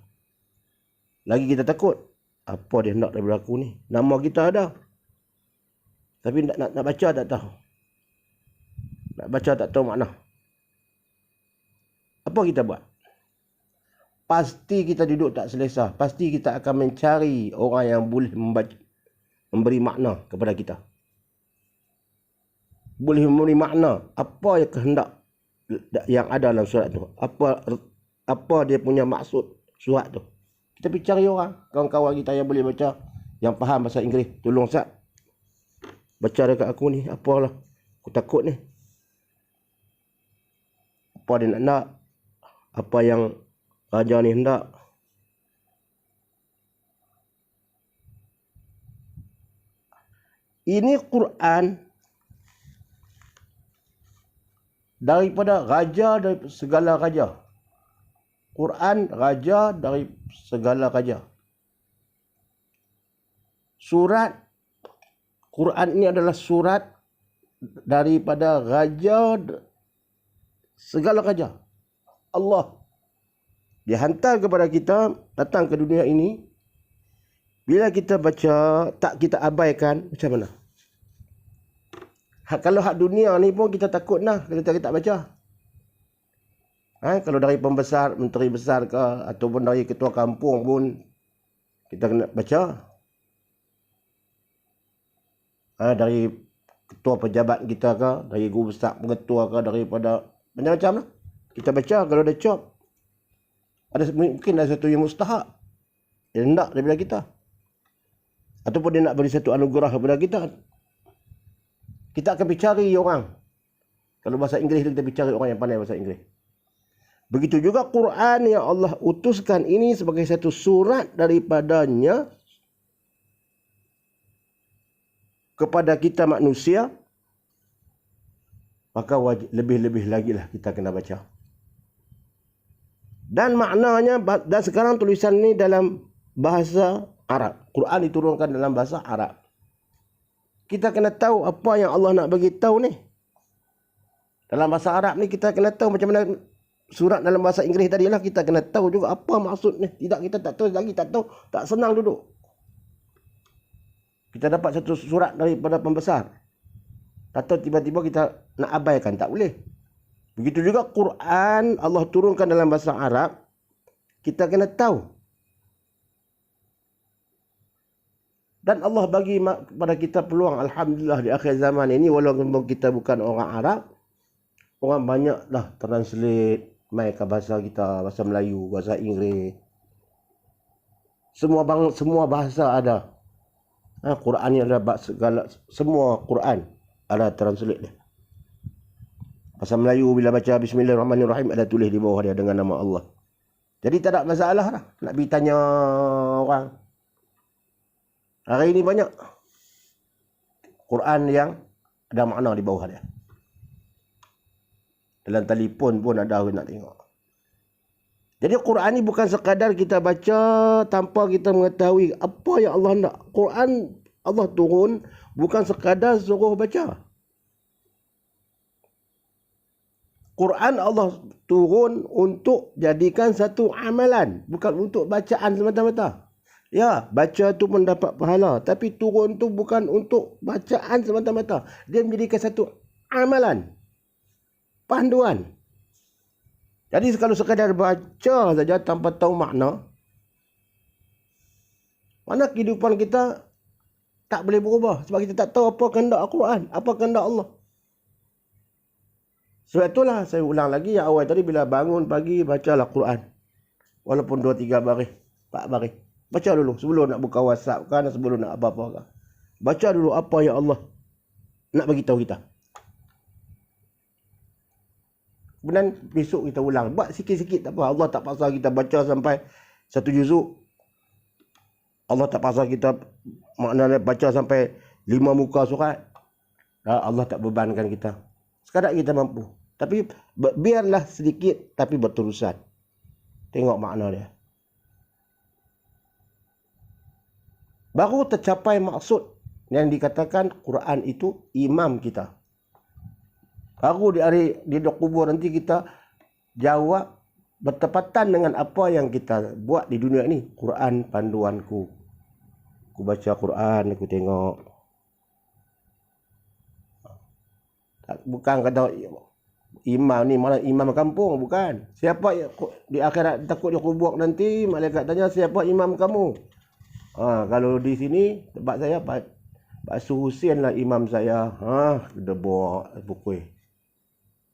Lagi kita takut. Apa dia nak daripada aku ni? Nama kita ada, tapi nak baca tak tahu. Nak baca tak tahu makna. Apa kita buat? Pasti kita duduk tak selesa. Pasti kita akan mencari orang yang boleh memberi makna kepada kita. Boleh memberi makna apa yang kehendak yang ada dalam surat tu. Apa dia punya maksud surat tu. Kita pergi cari orang, kawan-kawan kita yang boleh baca, yang faham bahasa Inggeris. Tolong Ustaz, baca dekat aku ni, apalah. Aku takut ni. Apa dia nak? Apa yang raja ni hendak? Ini Quran daripada raja dari segala raja. Quran raja dari segala raja. Surat Quran ini adalah surat daripada raja segala raja. Allah dihantar kepada kita, datang ke dunia ini. Bila kita baca, tak kita abaikan, macam mana? Kalau hak dunia ni pun kita takut lah kalau kita tak baca. Kalau dari pembesar, menteri besar ke, ataupun dari ketua kampung pun, kita kena baca. Dari ketua pejabat kita ke, dari guru besar, pengetua ke, daripada macam-macam lah. Kita baca kalau ada job. Mungkin ada satu yang mustahak. Dia hendak daripada kita. Ataupun dia nak beri satu anugerah kepada kita. Kita akan pergi cari orang. Kalau bahasa Inggeris, kita pergi cari orang yang pandai bahasa Inggeris. Begitu juga Quran yang Allah utuskan ini sebagai satu surat daripadanya kepada kita manusia, maka lebih-lebih lagi lah kita kena baca. Dan maknanya, dan sekarang tulisan ini dalam bahasa Arab. Quran diturunkan dalam bahasa Arab. Kita kena tahu apa yang Allah nak bagi tahu ni. Dalam bahasa Arab ni kita kena tahu macam mana surat dalam bahasa Inggeris tadi lah. Kita kena tahu juga apa maksud ni. Tidak, kita tak tahu lagi, tak tahu, tak senang duduk. Kita dapat satu surat daripada pembesar. Tak tahu tiba-tiba kita nak abaikan, tak boleh. Begitu juga Quran Allah turunkan dalam bahasa Arab. Kita kena tahu. Dan Allah bagi kepada kita peluang, alhamdulillah, di akhir zaman ini, walaupun kita bukan orang Arab, orang banyak dah translate mai ke bahasa kita, bahasa Melayu, bahasa Inggeris. Semua bahasa ada. Quran ni ada segala, semua Quran ada translate dia. Bahasa Melayu bila baca Bismillahirrahmanirrahim ada tulis di bawah dia dengan nama Allah. Jadi tak ada masalah dah nak pergi tanya orang. Hari ini banyak Quran yang ada makna di bawah dia. Dalam telefon pun ada orang nak tengok. Jadi Quran ni bukan sekadar kita baca tanpa kita mengetahui apa yang Allah nak. Quran Allah turun bukan sekadar suruh baca. Quran Allah turun untuk jadikan satu amalan, bukan untuk bacaan semata-mata. Ya, baca tu pun dapat pahala, tapi turun tu bukan untuk bacaan semata-mata. Dia menjadikan satu amalan, panduan. Jadi kalau sekadar baca saja tanpa tahu makna, mana kehidupan kita tak boleh berubah. Sebab kita tak tahu apa kehendak Al-Quran, apa kehendak Allah. Sebab itulah saya ulang lagi yang awal tadi, bila bangun pagi bacalah Quran. Walaupun 2-3 baris, 4 baris. Baca dulu sebelum nak buka WhatsApp kan, sebelum nak apa-apa kan. Baca dulu apa yang Allah nak bagi tahu kita. Kemudian besok kita ulang. Buat sikit-sikit tak apa. Allah tak paksa kita baca sampai 1 juzuk. Allah tak paksa kita maknanya baca sampai 5 muka surat. Allah tak bebankan kita. Sekadar kita mampu. Tapi biarlah sedikit tapi berterusan. Tengok makna dia. Baru tercapai maksud yang dikatakan Quran itu imam kita. Baru di kubur nanti kita jawab bertepatan dengan apa yang kita buat di dunia ini. Quran panduanku. Aku baca Quran, aku tengok. Bukan kata imam ni malah imam kampung, bukan. Siapa di akhirat takut di kubur nanti malaikat tanya siapa imam kamu? Kalau di sini tempat saya Pak Husin lah imam saya. Dia bawa pukul.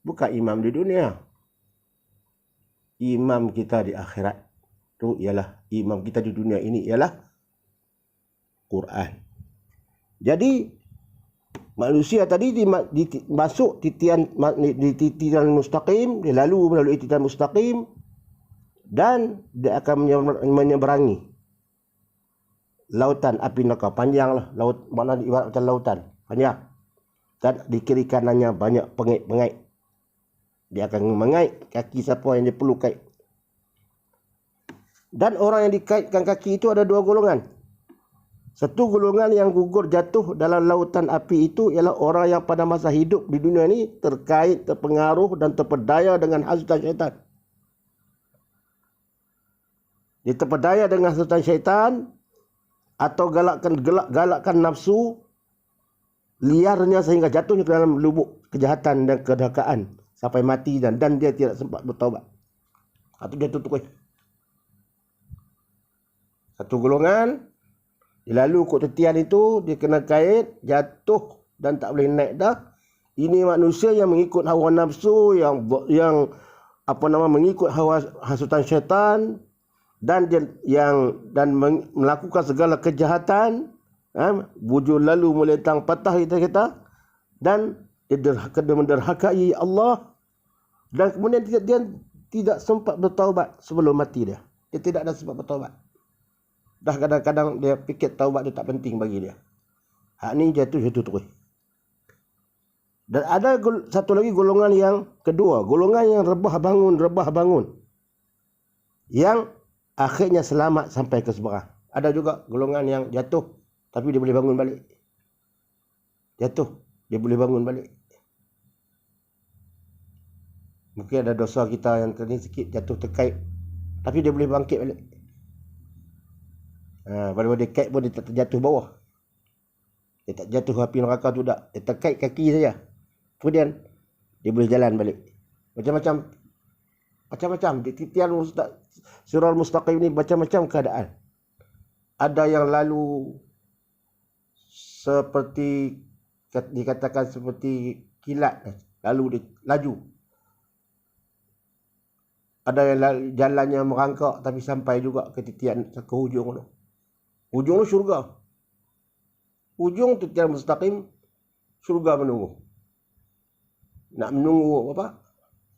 Bukan imam di dunia. Imam kita di akhirat tu ialah imam kita di dunia ini ialah Quran. Jadi manusia tadi masuk titian mustaqim, dia lalu melalui titian mustaqim dan dia akan menyeberangi lautan api neraka. Panjang lah laut, mana ibarat macam lautan panjang, dan di kiri kanannya banyak pengait-pengait. Dia akan mengait kaki siapa yang dia perlu kait. Dan orang yang dikaitkan kaki itu ada 2 golongan. Satu golongan yang gugur jatuh dalam lautan api itu ialah orang yang pada masa hidup di dunia ini terkait, terpengaruh dan terpedaya dengan hasutan syaitan. Dia terpedaya dengan hasutan syaitan atau galakkan nafsu liarnya sehingga jatuhnya ke dalam lubuk kejahatan dan kedurhakaan sampai mati dan dia tidak sempat bertaubat. Atau dia tutup. Satu golongan dia lalu kot tetian itu, dia kena kait, jatuh dan tak boleh naik dah. Ini manusia yang mengikut hawa nafsu, yang mengikut hawa hasutan syaitan dan melakukan segala kejahatan, bujur lalu melentang patah kita dan dia menderhakai Allah, dan kemudian dia tidak sempat bertaubat sebelum mati dia. Dia tidak ada sempat bertaubat. Dah kadang-kadang dia fikir taubat dia tak penting bagi dia. Hak ni jatuh terus. Dan ada satu lagi golongan yang kedua. Golongan yang rebah bangun. Yang akhirnya selamat sampai ke seberang. Ada juga golongan yang jatuh tapi dia boleh bangun balik. Jatuh, dia boleh bangun balik. Mungkin ada dosa kita yang tadi sikit jatuh terkait, tapi dia boleh bangkit balik. Pada dia kait pun dia tak terjatuh bawah. Dia tak jatuh api neraka tu tak. Dia terkait kaki saja. Kemudian dia boleh jalan balik. Macam-macam di titian Siratal Mustaqim ni macam-macam keadaan. Ada yang lalu seperti dikatakan seperti kilat, lalu dia laju. Ada yang jalannya merangkak tapi sampai juga ke titian, ke hujung tu. Hujung tu syurga. Hujung titian mustaqim, syurga menunggu. Nak menunggu apa?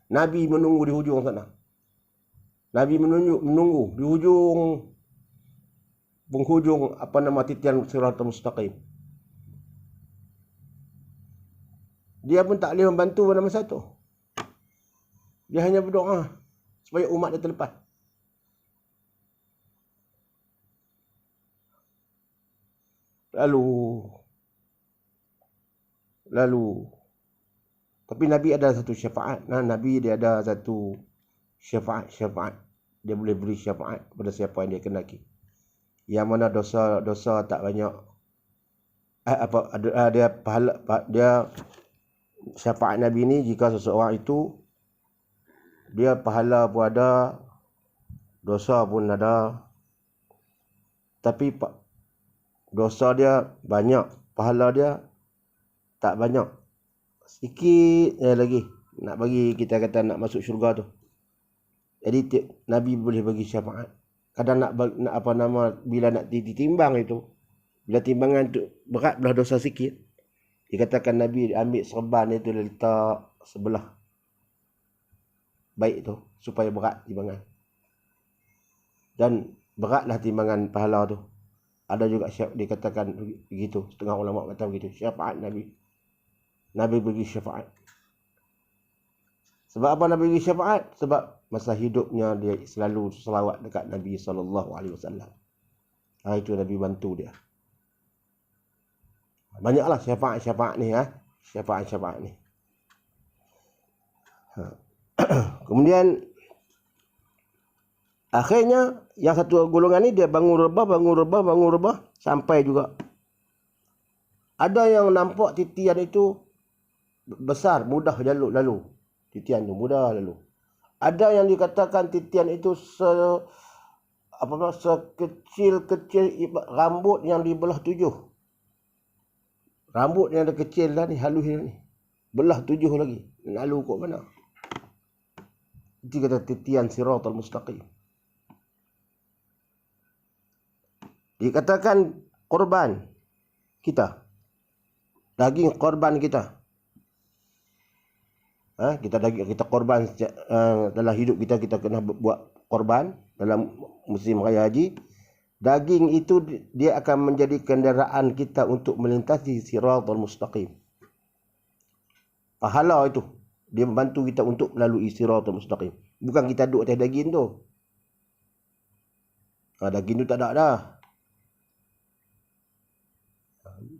Nabi menunggu di hujung sana. Nabi menunggu di penghujung titian Siratal Mustaqim. Dia pun tak boleh membantu pada masa tu. Dia hanya berdoa supaya umat dia terlepas. Lalu tapi Nabi ada satu syafaat. Nabi dia ada satu syafaat. Dia boleh beri syafaat kepada siapa yang dia kenaki. Yang mana dosa tak banyak. Dia syafaat Nabi ni, jika seseorang itu dia pahala pun ada, dosa pun ada, tapi dosa dia banyak, pahala dia tak banyak, sikit lagi nak bagi kita kata nak masuk syurga tu. Jadi Nabi boleh bagi syafaat. Kadang bila nak ditimbang itu, bila timbangan tu berat belah dosa sikit, dikatakan Nabi ambil serban itu letak sebelah baik tu supaya berat timbangan. Dan beratlah timbangan pahala tu. Ada juga dikatakan begitu, setengah ulama kata begitu, syafaat Nabi. Nabi bagi syafaat. Sebab apa Nabi bagi syafaat? Sebab masa hidupnya dia selalu selawat dekat Nabi SAW. Itu Nabi bantu dia. Banyaklah syafaat-syafaat ni. Syafaat-syafaat ni. Kemudian akhirnya yang satu golongan ni dia bangun rebah sampai juga. Ada yang nampak titian itu besar, mudah lalu. Titian tu mudah lalu. Ada yang dikatakan titian itu sekecil-kecil rambut yang dibelah 7. Rambut yang ada kecil dah ni, halus ni. Belah 7 lagi. Lalu kok mana? Itu kata titian Siratal Mustaqim. Dikatakan korban kita. Daging korban kita. Kita korban dalam hidup kita kena buat korban dalam musim raya haji. Daging itu dia akan menjadi kenderaan kita untuk melintasi Siratal Mustaqim. Pahala itu dia membantu kita untuk melalui Siratal Mustaqim. Bukan kita duduk atas daging tu. Daging tu tak ada dah.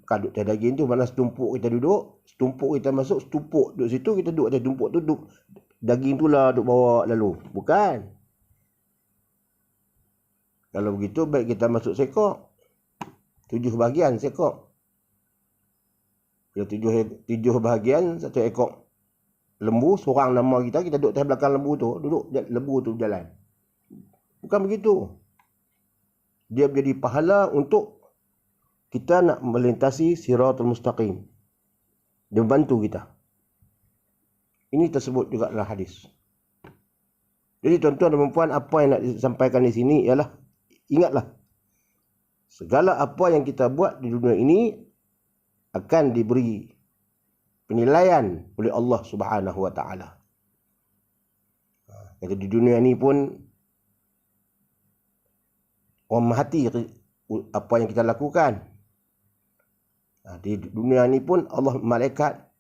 Kaduk atas daging tu, mana setumpuk kita duduk, setumpuk kita masuk, setumpuk duduk situ, kita duduk atas tumpuk tu, daging tu lah duduk bawa lalu. Bukan. Kalau begitu, baik kita masuk sekok. 7 bahagian sekok. Bila 7 bahagian, 1 ekor lembu, seorang nama kita duduk atas belakang lembu tu, duduk lembu tu berjalan. Bukan begitu. Dia menjadi pahala untuk kita nak melintasi Siratal Mustaqim. Dia membantu kita. Ini tersebut juga dalam hadis. Jadi tuan-tuan dan puan, apa yang nak disampaikan di sini ialah, ingatlah, segala apa yang kita buat di dunia ini akan diberi penilaian oleh Allah Subhanahu Wa Taala. Kata di dunia ni pun orang merhati apa yang kita lakukan. Di dunia ni pun malaikat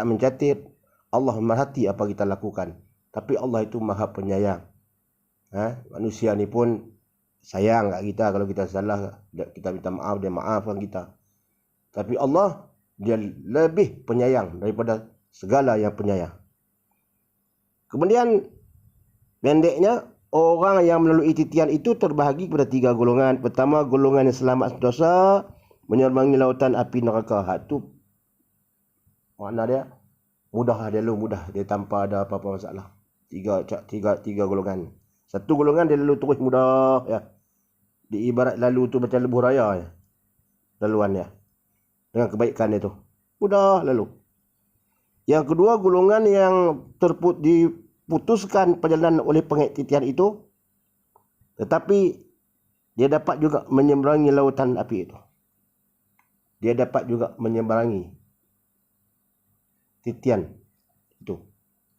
mencatat, Allah merhati apa kita lakukan. Tapi Allah itu Maha Penyayang. Manusia ni pun sayang kat kita. Kalau kita salah, kita minta maaf, dia maafkan kita. Tapi Allah, dia lebih penyayang daripada segala yang penyayang. Kemudian pendeknya, orang yang melalui titian itu terbahagi kepada 3 golongan. Pertama, golongan yang selamat sentosa menyerbangi lautan api neraka. Itu makna dia mudah, dia lalu mudah, dia tanpa ada apa-apa masalah. Tiga golongan. Satu golongan dia lalu terus mudah ya. Di ibarat lalu tu macam lebuh raya ya. Laluannya dengan kebaikan dia tu mudah lalu. Yang kedua, golongan yang diputuskan perjalanan oleh pengiktian itu, tetapi dia dapat juga menyeberangi lautan api itu. Dia dapat juga menyeberangi titian itu.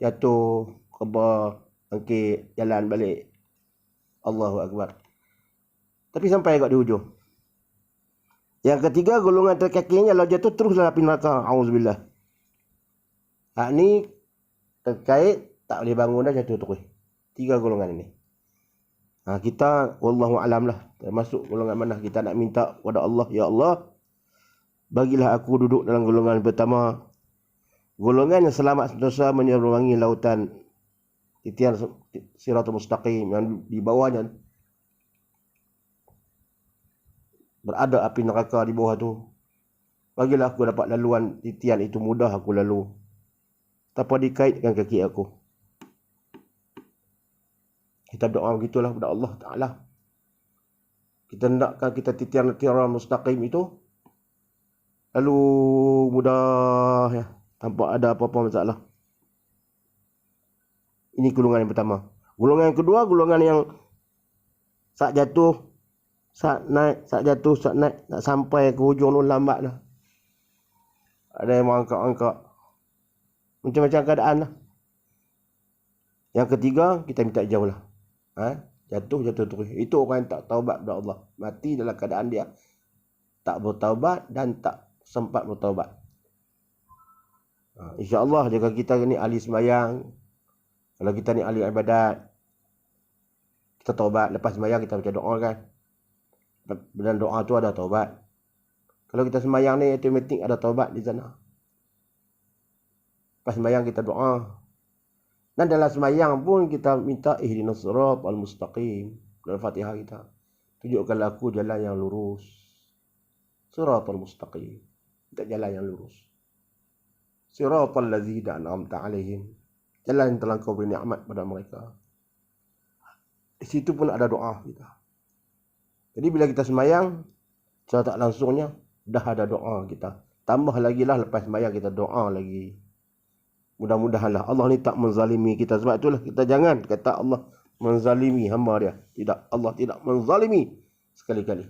Jatuh, kebah, bangkit, jalan balik. Allahu Akbar. Tapi sampai kat di hujung. Yang ketiga, golongan terkakinya kalau jatuh teruslah api neraka. Auzubillah. Ni terkait tak boleh bangun dah, jatuh terus. 3 golongan ini. Kita wallahu alam lah termasuk golongan mana. Kita nak minta kepada Allah, ya Allah, bagilah aku duduk dalam golongan pertama. Golongan yang selamat sentosa menyeberangi lautan titian Siratul Mustaqim, yang di bawahnya berada api neraka di bawah tu. Bagilah aku dapat laluan titian itu, mudah aku lalu tanpa dikaitkan kaki aku. Kita berdoa begitulah kepada Allah Ta'ala. Kita hendakkan kita titian mustaqim itu lalu mudah ya, tanpa ada apa-apa masalah. Ini golongan yang pertama. Golongan yang kedua, golongan yang saat jatuh, saat naik, saat jatuh, saat naik, nak sampai ke hujung tu lambat dah. Ada yang mengangkat-angkat. Macam-macam keadaan lah. Yang ketiga, kita minta jauh lah. Jatuh terus. Itu orang yang tak taubat kepada Allah. Mati dalam keadaan dia tak bertaubat dan tak sempat bertaubat. InsyaAllah jika kita ni ahli sembahyang, kalau kita ni ahli ibadat, kita taubat. Lepas sembahyang kita baca doa kan. Dan doa tu ada taubat. Kalau kita sembahyang ni automatik ada taubat di sana. Lepas sembahyang kita doa. Dan dalam sembahyang pun kita minta ihdinas siratal mustaqim. Dalam Fatihah kita, tunjukkanlah aku jalan yang lurus. Siratal mustaqim. Minta jalan yang lurus. Siratal ladzina an'amta alaihim. Jalan yang telah kau beri nikmat pada mereka. Di situ pun ada doa kita. Jadi bila kita sembahyang, secara tak langsungnya dah ada doa kita. Tambah lagi lah lepas sembahyang kita doa lagi. Mudah-mudahanlah Allah ni tak menzalimi kita. Sebab itulah kita jangan kata Allah menzalimi hamba dia. Tidak, Allah tidak menzalimi sekali-kali.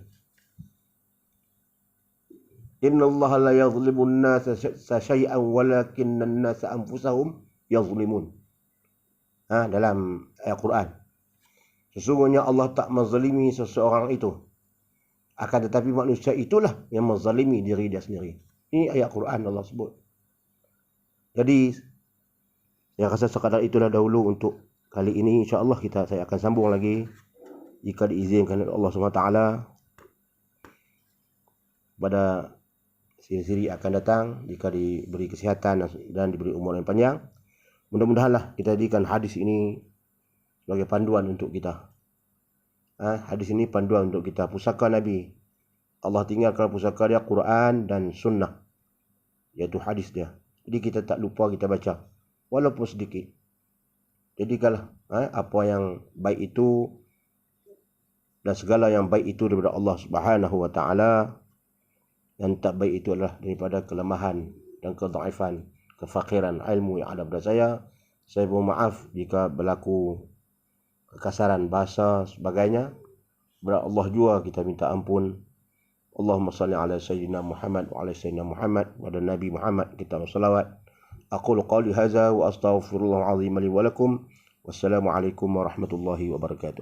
Inna Allah la yazlimu an-nasa syai'an walakinna an-nasa anfusahum yazlimun. Dalam ayat Quran. Sesungguhnya Allah tak menzalimi seseorang itu. Akan tetapi manusia itulah yang menzalimi diri dia sendiri. Ini ayat Quran Allah sebut. Jadi saya rasa sekadar itulah dahulu untuk kali ini. InsyaAllah saya akan sambung lagi jika diizinkan oleh Allah SWT pada siri-siri akan datang, jika diberi kesihatan dan diberi umur yang panjang. Mudah-mudahanlah kita jadikan hadis ini sebagai panduan untuk kita. Hadis ini panduan untuk kita. Pusaka Nabi, Allah tinggalkan pusaka dia Quran dan Sunnah, iaitu hadis dia. Jadi kita tak lupa kita baca walaupun sedikit. Jadikanlah apa yang baik itu dan segala yang baik itu daripada Allah Subhanahu wa taala, dan tak baik itu adalah daripada kelemahan dan kedhaifan, kefakiran ilmu yang ada pada saya. Saya mohon maaf jika berlaku kekasaran bahasa sebagainya. Kepada Allah juga kita minta ampun. Allahumma salli ala sayyidina Muhammad wa ala sayyidina Muhammad wa ala Nabi Muhammad, kita bersalawat. Aqulu qawli hadza wa astaghfirullahal azim li wa lakum. Wassalamu alaikum warahmatullahi wabarakatuh.